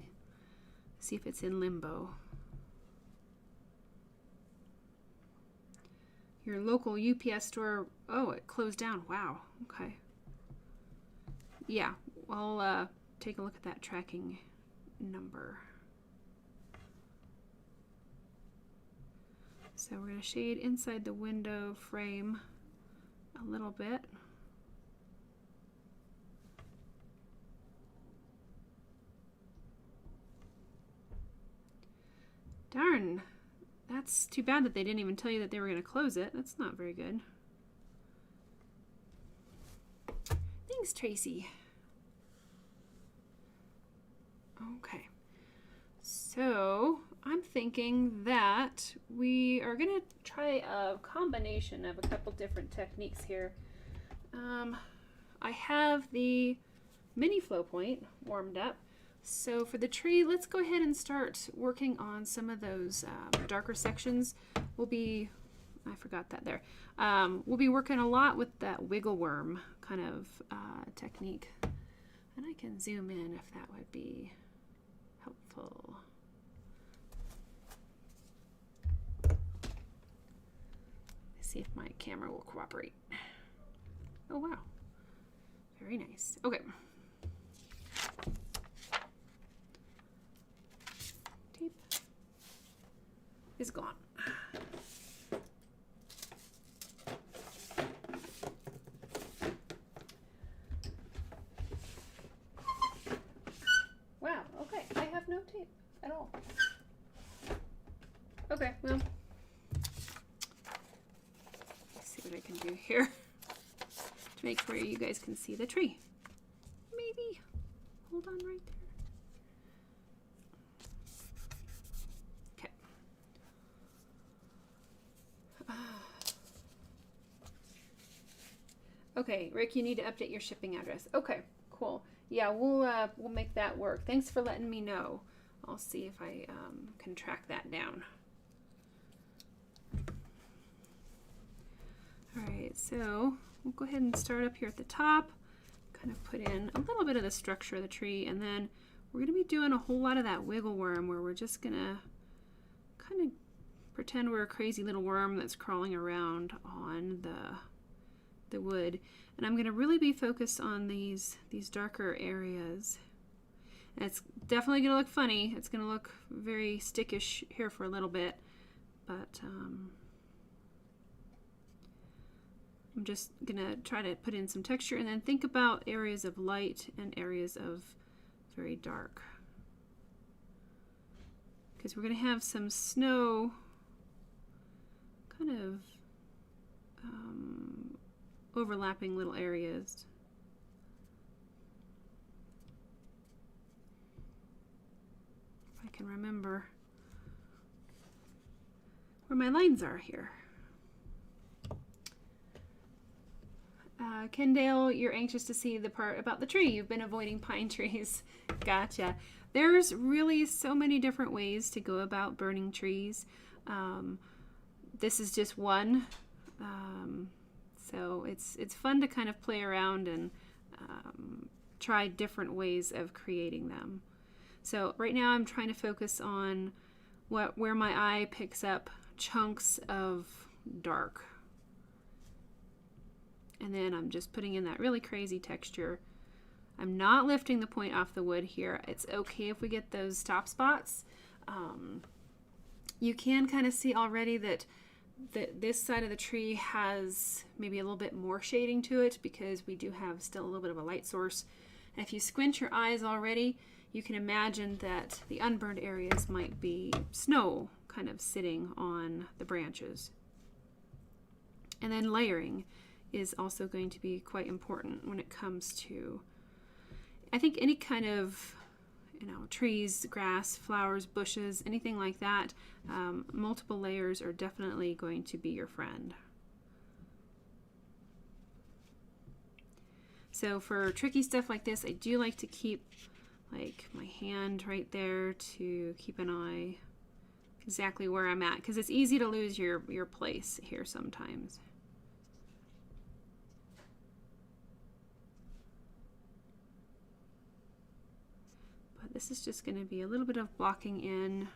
See if it's in limbo. Your local UPS store, oh, it closed down. Wow, okay. Yeah, I'll take a look at that tracking number. So we're going to shade inside the window frame a little bit. Darn, that's too bad that they didn't even tell you that they were going to close it. That's not very good. Thanks, Tracy. Okay, so I'm thinking that we are going to try a combination of a couple different techniques here. I have the mini flow point warmed up. So for the tree, let's go ahead and start working on some of those darker sections. We'll be, I forgot that there. We'll be working a lot with that wiggle worm kind of technique. And I can zoom in if that would be helpful. Let's see if my camera will cooperate. Oh wow, very nice. Okay. Tape is gone. Wow, okay, I have no tape at all. Okay, well, let's see what I can do here to make sure you guys can see the tree. Maybe hold on right there. Okay, Rick, you need to update your shipping address. Okay, cool. Yeah, we'll make that work. Thanks for letting me know. I'll see if I can track that down. So we'll go ahead and start up here at the top, kind of put in a little bit of the structure of the tree, and then we're going to be doing a whole lot of that wiggle worm where we're just going to kind of pretend we're a crazy little worm that's crawling around on the wood. And I'm going to really be focused on these darker areas. And it's definitely going to look funny. It's going to look very stickish here for a little bit, but I'm just going to try to put in some texture and then think about areas of light and areas of very dark. Because we're going to have some snow kind of overlapping little areas. If I can remember where my lines are here. Kendale, you're anxious to see the part about the tree. You've been avoiding pine trees. Gotcha. There's really so many different ways to go about burning trees. This is just one. So it's fun to kind of play around and try different ways of creating them. So right now I'm trying to focus on where my eye picks up chunks of dark. And then I'm just putting in that really crazy texture. I'm not lifting the point off the wood here. It's okay if we get those top spots. You can kind of see already that this side of the tree has maybe a little bit more shading to it because we do have still a little bit of a light source. And if you squint your eyes already, you can imagine that the unburned areas might be snow kind of sitting on the branches. And then layering is also going to be quite important when it comes to, I think, any kind of, trees, grass, flowers, bushes, anything like that. Multiple layers are definitely going to be your friend. So for tricky stuff like this, I do like to keep like my hand right there to keep an eye exactly where I'm at, because it's easy to lose your place here sometimes. But this is just going to be a little bit of blocking in.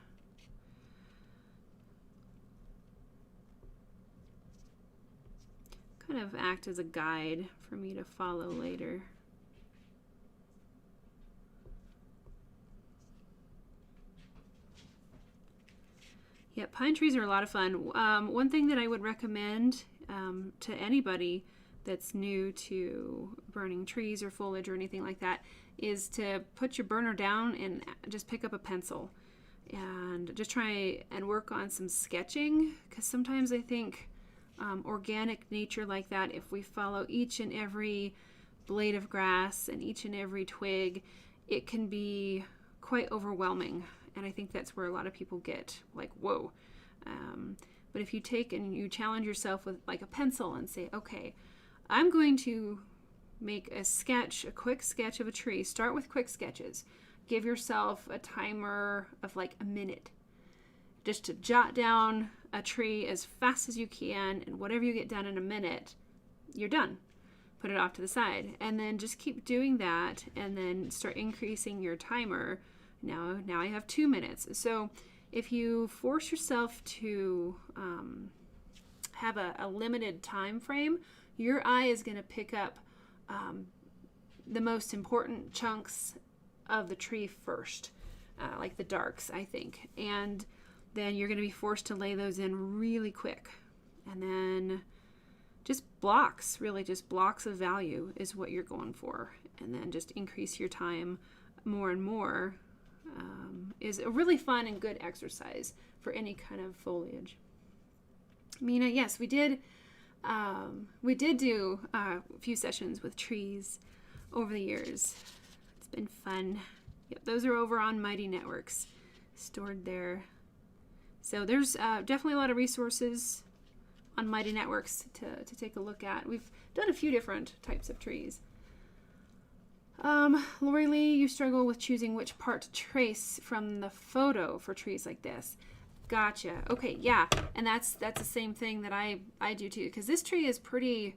Kind of act as a guide for me to follow later. Yeah, pine trees are a lot of fun. One thing that I would recommend to anybody that's new to burning trees or foliage or anything like that is to put your burner down and just pick up a pencil and just try and work on some sketching, because sometimes I think organic nature like that, if we follow each and every blade of grass and each and every twig, it can be quite overwhelming. And I think that's where a lot of people get like, whoa. But if you take and you challenge yourself with like a pencil and say, okay, I'm going to make a sketch, a quick sketch of a tree. Start with quick sketches. Give yourself a timer of like a minute just to jot down a tree as fast as you can, and whatever you get done in a minute, you're done. Put it off to the side, and then just keep doing that, and then start increasing your timer. Now I have 2 minutes. So if you force yourself to have a limited time frame, your eye is going to pick up the most important chunks of the tree first, like the darks, I think. And then you're going to be forced to lay those in really quick. And then just blocks, really just blocks of value is what you're going for. And then just increase your time more and more. Is a really fun and good exercise for any kind of foliage. Mina, yes, we did do a few sessions with trees over the years. It's been fun. Yep, those are over on Mighty Networks, stored there. So there's definitely a lot of resources on Mighty Networks to take a look at. We've done a few different types of trees. Lori Lee, you struggle with choosing which part to trace from the photo for trees like this. Gotcha. Okay, yeah. And that's the same thing that I do too, because this tree is pretty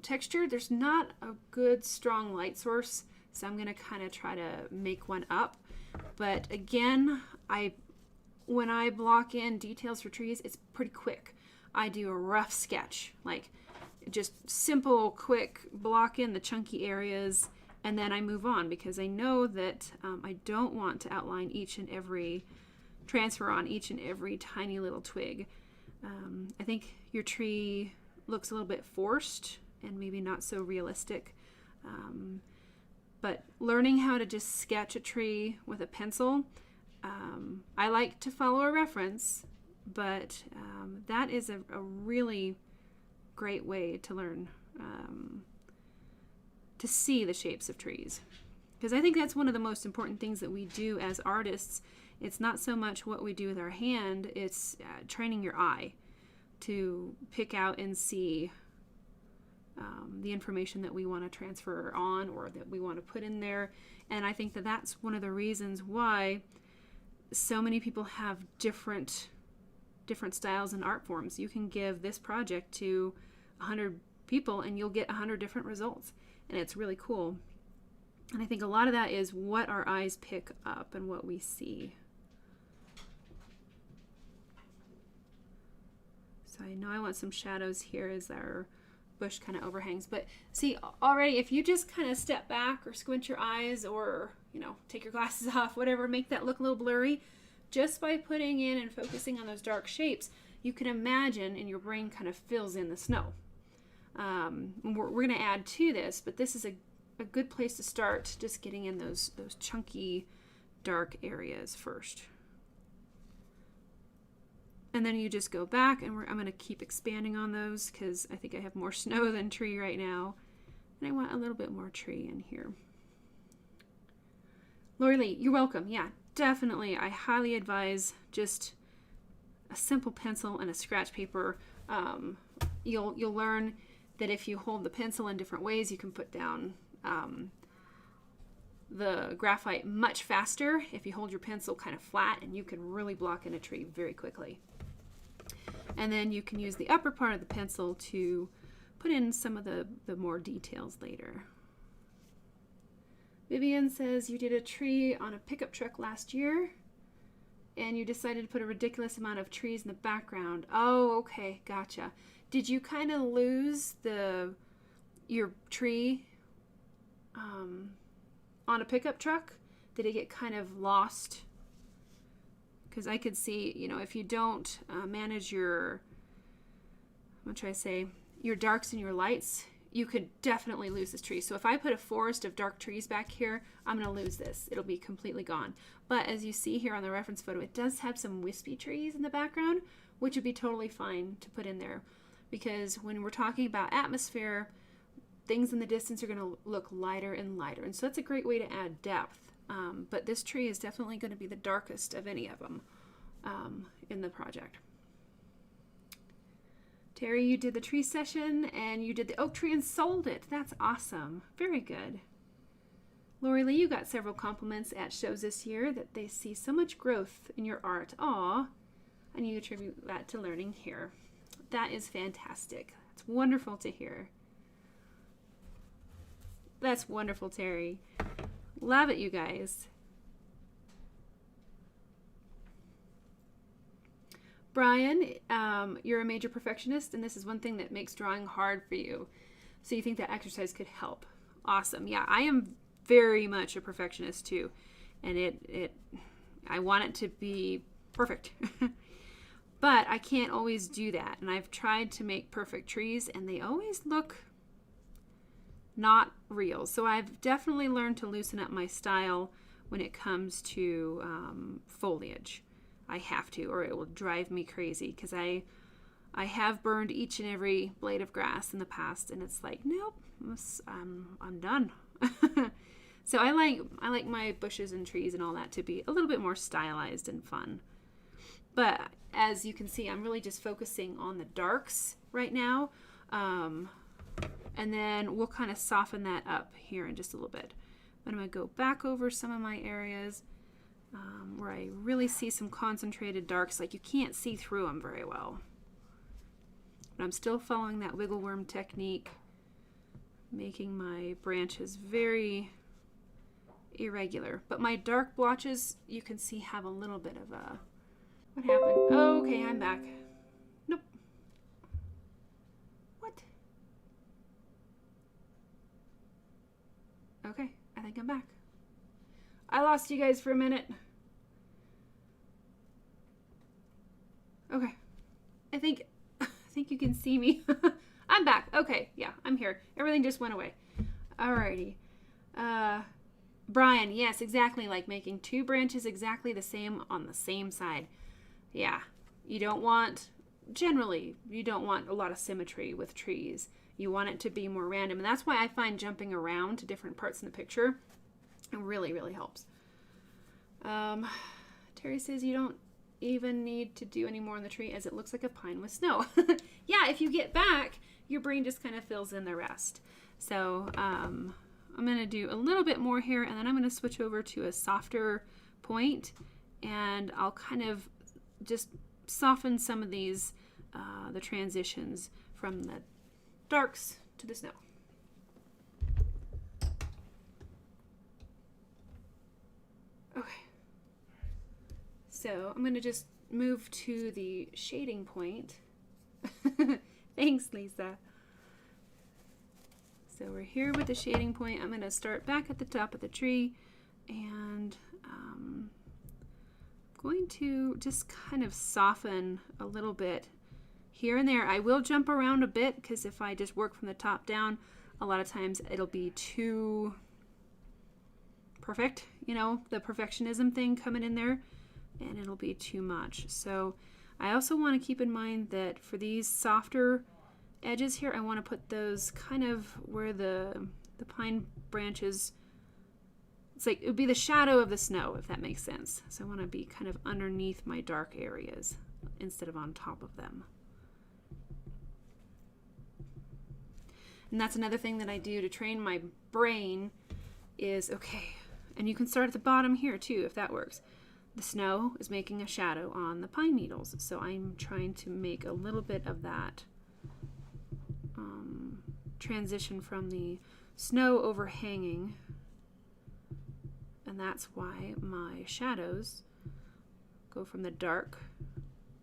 textured. There's not a good strong light source, so I'm going to kind of try to make one up. But again, when I block in details for trees, it's pretty quick. I do a rough sketch, like just simple, quick, block in the chunky areas, and then I move on, because I know that I don't want to outline transfer on each and every tiny little twig. I think your tree looks a little bit forced and maybe not so realistic. But learning how to just sketch a tree with a pencil, I like to follow a reference, but that is a really great way to learn to see the shapes of trees. Because I think that's one of the most important things that we do as artists. It's not so much what we do with our hand, it's training your eye to pick out and see the information that we want to transfer on or that we want to put in there. And I think that that's one of the reasons why so many people have different styles and art forms. You can give this project to 100 people and you'll get 100 different results. And it's really cool. And I think a lot of that is what our eyes pick up and what we see. So I know I want some shadows here as our bush kind of overhangs. But see, already if you just kind of step back or squint your eyes or, take your glasses off, whatever, make that look a little blurry, just by putting in and focusing on those dark shapes, you can imagine and your brain kind of fills in the snow. We're going to add to this, but this is a good place to start, just getting in those chunky dark areas first. And then you just go back, and I'm going to keep expanding on those because I think I have more snow than tree right now. And I want a little bit more tree in here. Lori Lee, you're welcome. Yeah, definitely. I highly advise just a simple pencil and a scratch paper. You'll learn that if you hold the pencil in different ways, you can put down the graphite much faster if you hold your pencil kind of flat, and you can really block in a tree very quickly. And then you can use the upper part of the pencil to put in some of the more details later. Vivian says you did a tree on a pickup truck last year and you decided to put a ridiculous amount of trees in the background. Oh, okay, gotcha. Did you kind of lose your tree on a pickup truck? Did it get kind of lost? Because I could see, if you don't manage your darks and your lights, you could definitely lose this tree. So if I put a forest of dark trees back here, I'm going to lose this. It'll be completely gone. But as you see here on the reference photo, it does have some wispy trees in the background, which would be totally fine to put in there. Because when we're talking about atmosphere, things in the distance are going to look lighter and lighter. And so that's a great way to add depth. But this tree is definitely going to be the darkest of any of them in the project. Terry, you did the tree session and you did the oak tree and sold it. That's awesome. Very good. Lori Lee, you got several compliments at shows this year that they see so much growth in your art. Aw, and you attribute that to learning here. That is fantastic. It's wonderful to hear. That's wonderful, Terry. Love it, you guys. Brian, you're a major perfectionist, and this is one thing that makes drawing hard for you. So you think that exercise could help. Awesome. Yeah, I am very much a perfectionist too. And I want it to be perfect. But I can't always do that. And I've tried to make perfect trees, and they always look not real. So I've definitely learned to loosen up my style when it comes to foliage. I have to, or it will drive me crazy, because I have burned each and every blade of grass in the past, and it's like, nope, I'm done. So I like my bushes and trees and all that to be a little bit more stylized and fun. But as you can see, I'm really just focusing on the darks right now. And then we'll kind of soften that up here in just a little bit. But I'm going to go back over some of my areas where I really see some concentrated darks, like you can't see through them very well. But I'm still following that wiggle worm technique, making my branches very irregular. But my dark blotches, you can see, have a little bit of a... What happened? Oh, okay, I'm back. Nope. What? Okay, I think I'm back. I lost you guys for a minute. Okay. I think you can see me. I'm back. Okay, yeah, I'm here. Everything just went away. Alrighty. Brian, yes, exactly, like making two branches exactly the same on the same side. Yeah, you don't want, generally, you don't want a lot of symmetry with trees. You want it to be more random, and that's why I find jumping around to different parts in the picture, it really, really helps. Terry says you don't even need to do any more on the tree as it looks like a pine with snow. Yeah, if you get back, your brain just kind of fills in the rest. So I'm going to do a little bit more here, and then I'm going to switch over to a softer point, and I'll kind of just soften some of these, the transitions from the darks to the snow. Okay. So I'm going to just move to the shading point. Thanks, Lisa. So we're here with the shading point. I'm going to start back at the top of the tree, and I'm going to just kind of soften a little bit here and there. I will jump around a bit because if I just work from the top down, a lot of times it'll be too perfect, you know, the perfectionism thing coming in there, and it'll be too much. So I also want to keep in mind that for these softer edges here, I want to put those kind of where the pine branches, it's like it would be the shadow of the snow, if that makes sense. So I want to be kind of underneath my dark areas instead of on top of them. And that's another thing that I do to train my brain is, okay, and you can start at the bottom here too, if that works. The snow is making a shadow on the pine needles, so I'm trying to make a little bit of that transition from the snow overhanging, and that's why my shadows go from the dark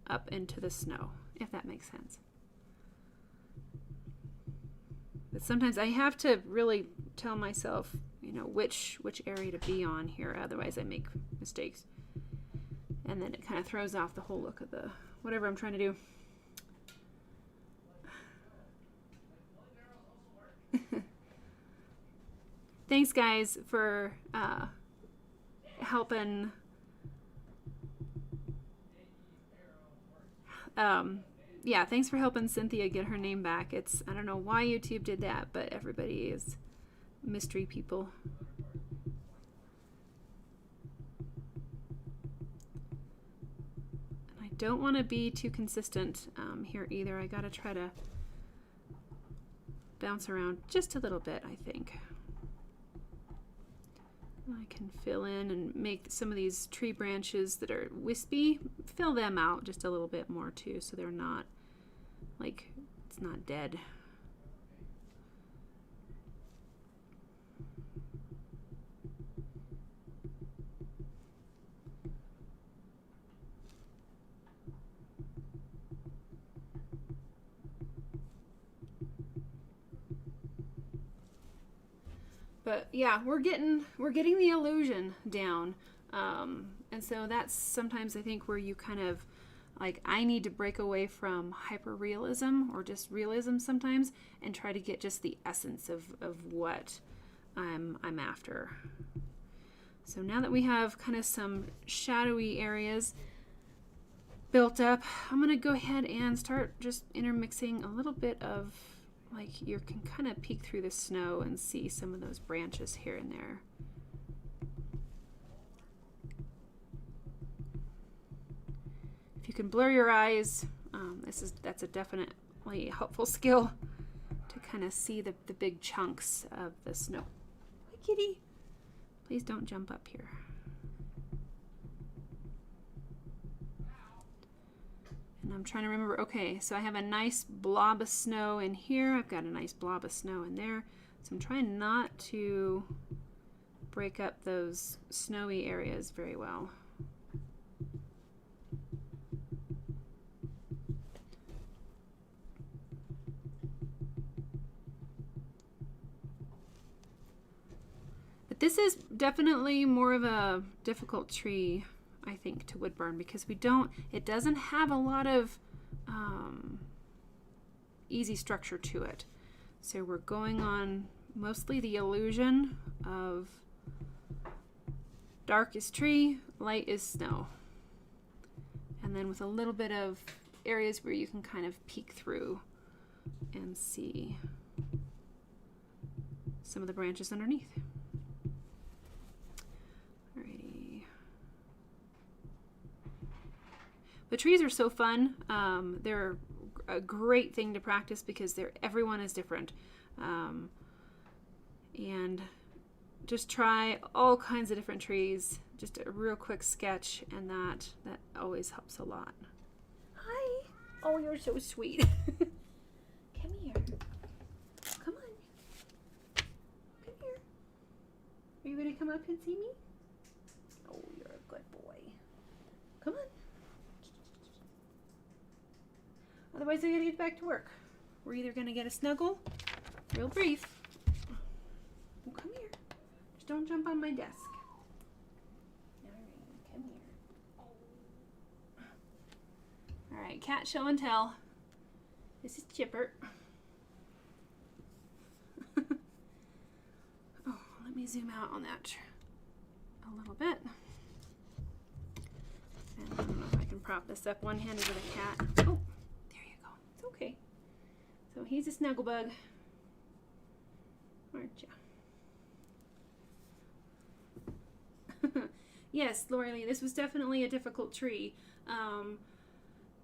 up into the snow, if that makes sense. But sometimes I have to really tell myself, you know, which area to be on here, otherwise I make mistakes. And then it kind of throws off the whole look of the whatever I'm trying to do. Thanks, guys, for helping. Yeah, thanks for helping Cynthia get her name back. I don't know why YouTube did that, but everybody is mystery people. And I don't want to be too consistent here either. I gotta try to bounce around just a little bit, I think. I can fill in and make some of these tree branches that are wispy, fill them out just a little bit more too, so they're not, like, it's not dead. But yeah, we're getting the illusion down, and so that's sometimes I think where you kind of like, I need to break away from hyper-realism or just realism sometimes and try to get just the essence of what I'm after. So now that we have kind of some shadowy areas built up, I'm gonna go ahead and start just intermixing a little bit of, like, you can kind of peek through the snow and see some of those branches here and there. If you can blur your eyes, that's a definitely helpful skill to kind of see the big chunks of the snow. Hi, kitty. Please don't jump up here. I'm trying to remember. Okay, so I have a nice blob of snow in here. I've got a nice blob of snow in there. So I'm trying not to break up those snowy areas very well. But this is definitely more of a difficult tree, I think, to wood burn because it doesn't have a lot of easy structure to it. So we're going on mostly the illusion of dark is tree, light is snow. And then with a little bit of areas where you can kind of peek through and see some of the branches underneath. Alrighty. The trees are so fun. They're a great thing to practice because everyone is different. And just try all kinds of different trees. Just a real quick sketch, and that always helps a lot. Hi. Oh, you're so sweet. Come here. Come on. Come here. Are you ready to come up and see me? Oh, you're a good boy. Come on. Otherwise, I gotta get back to work. We're either gonna get a snuggle, real brief. Oh, come here. Just don't jump on my desk. Alright, come here. Alright, cat show and tell. This is Chipper. Oh, let me zoom out on that a little bit. And I don't know if I can prop this up one-handed with a cat. Oh, there you go. It's okay. So he's a snuggle bug. Aren't ya? Yes, Lori Lee, this was definitely a difficult tree.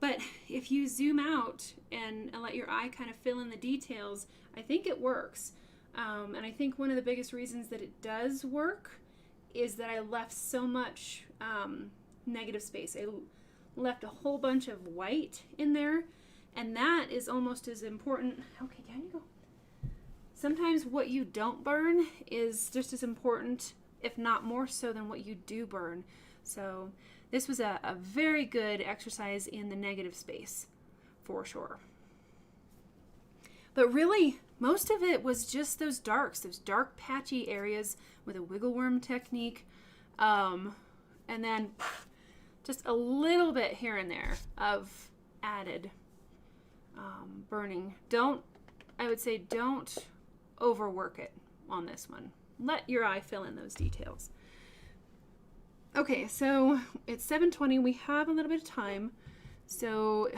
But if you zoom out and let your eye kind of fill in the details, I think it works. And I think one of the biggest reasons that it does work is that I left so much negative space. I left a whole bunch of white in there, and that is almost as important. Okay, down you go. Sometimes what you don't burn is just as important, if not more so, than what you do burn. So this was a very good exercise in the negative space, for sure. But really, most of it was just those darks, those dark patchy areas with a wiggle worm technique. And then just a little bit here and there of added burning. I would say don't overwork it on this one. Let your eye fill in those details. Okay, so it's 7:20. We have a little bit of time. So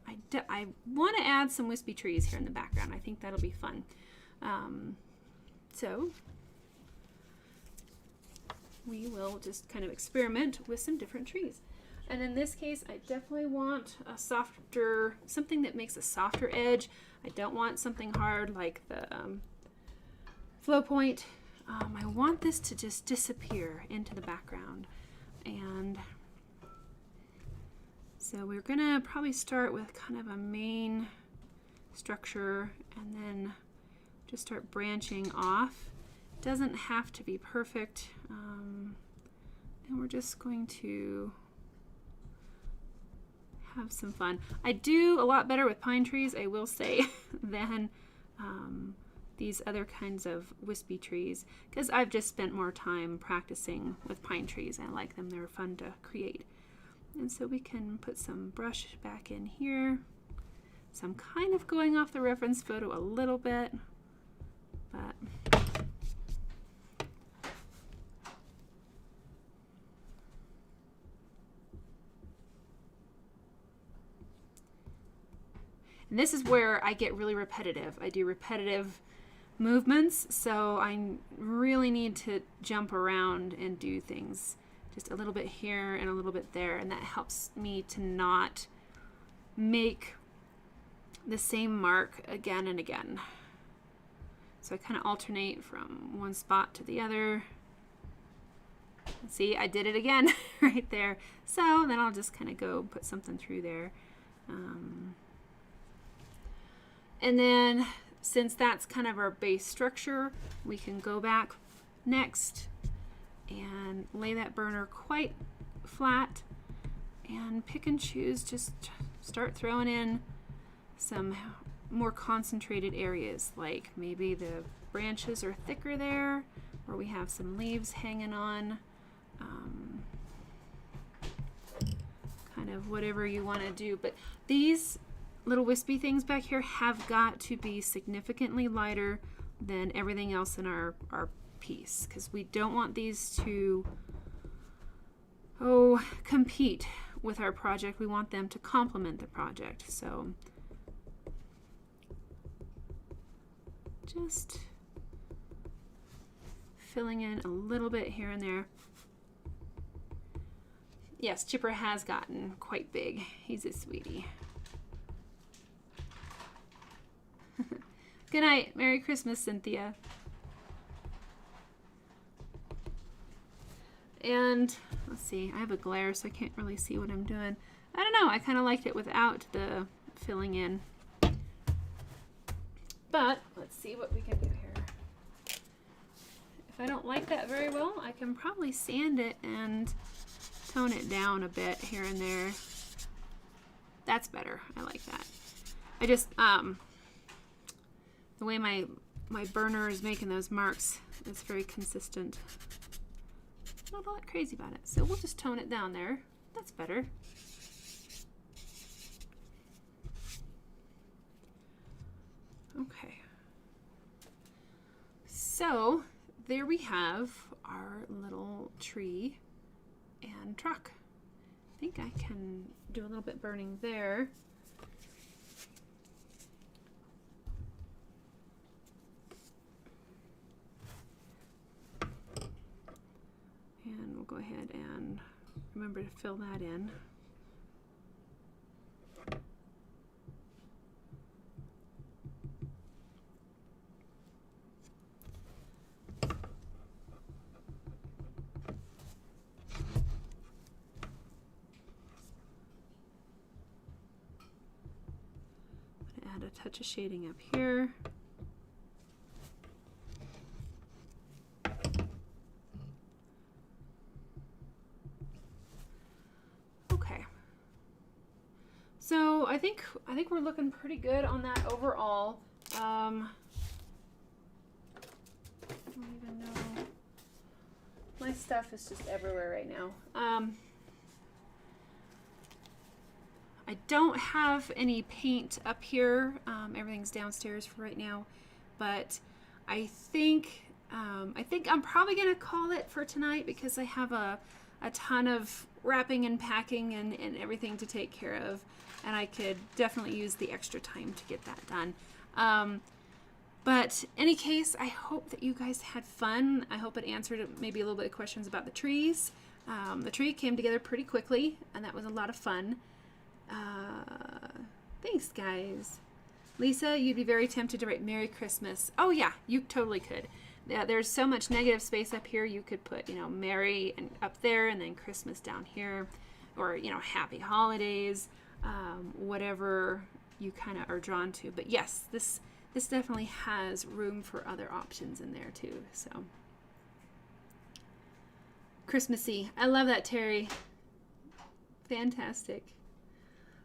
I want to add some wispy trees here in the background. I think that'll be fun. So we will just kind of experiment with some different trees. And in this case, I definitely want something that makes a softer edge. I don't want something hard like the flow point. I want this to just disappear into the background. And so we're gonna probably start with kind of a main structure and then just start branching off. It doesn't have to be perfect. And we're just going to have some fun. I do a lot better with pine trees, I will say, than these other kinds of wispy trees, because I've just spent more time practicing with pine trees. I like them. They're fun to create. And so we can put some brush back in here. So I'm kind of going off the reference photo a little bit, but and this is where I get really repetitive. I do repetitive movements, so I really need to jump around and do things just a little bit here and a little bit there, and that helps me to not make the same mark again and again. So I kind of alternate from one spot to the other. See, I did it again right there. So then I'll just kind of go put something through there. And then since that's kind of our base structure, we can go back next and lay that burner quite flat and pick and choose, just start throwing in some more concentrated areas, like maybe the branches are thicker there, or we have some leaves hanging on, kind of whatever you want to do. But these little wispy things back here have got to be significantly lighter than everything else in our piece, because we don't want these to compete with our project. We want them to complement the project. So just filling in a little bit here and there. Yes, Chipper has gotten quite big. He's a sweetie. Good night. Merry Christmas, Cynthia. And let's see, I have a glare, so I can't really see what I'm doing. I don't know, I kind of liked it without the filling in. But let's see what we can do here. If I don't like that very well, I can probably sand it and tone it down a bit here and there. That's better. I like that. I just, the way my burner is making those marks, it's very consistent. Not all that crazy about it. So we'll just tone it down there. That's better. Okay. So there we have our little tree and truck. I think I can do a little bit burning there. And we'll go ahead and remember to fill that in. Add a touch of shading up here. Okay. So I think we're looking pretty good on that overall. I don't even know. My stuff is just everywhere right now. I don't have any paint up here. Everything's downstairs for right now, but I think I'm probably gonna call it for tonight because I have a ton of wrapping and packing and everything to take care of, and I could definitely use the extra time to get that done. But any case, I hope that you guys had fun. I hope it answered maybe a little bit of questions about the trees. The tree came together pretty quickly, and that was a lot of fun. Thanks, guys. Lisa, you'd be very tempted to write Merry Christmas. Oh yeah, you totally could. Yeah, there's so much negative space up here. You could put, Merry and up there, and then Christmas down here, or Happy Holidays, whatever you kind of are drawn to. But yes, this definitely has room for other options in there too. So Christmassy. I love that, Terry. Fantastic.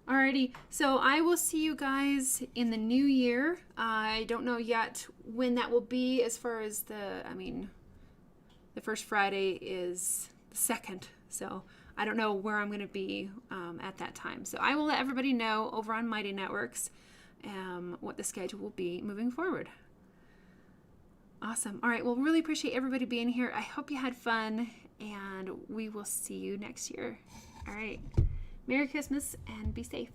Alrighty, so I will see you guys in the new year. I don't know yet when that will be as far as the first Friday is the 2nd, so I don't know where I'm going to be at that time. So I will let everybody know over on Mighty Networks what the schedule will be moving forward. Awesome. All right, well, really appreciate everybody being here. I hope you had fun, and we will see you next year. All right. Merry Christmas and be safe.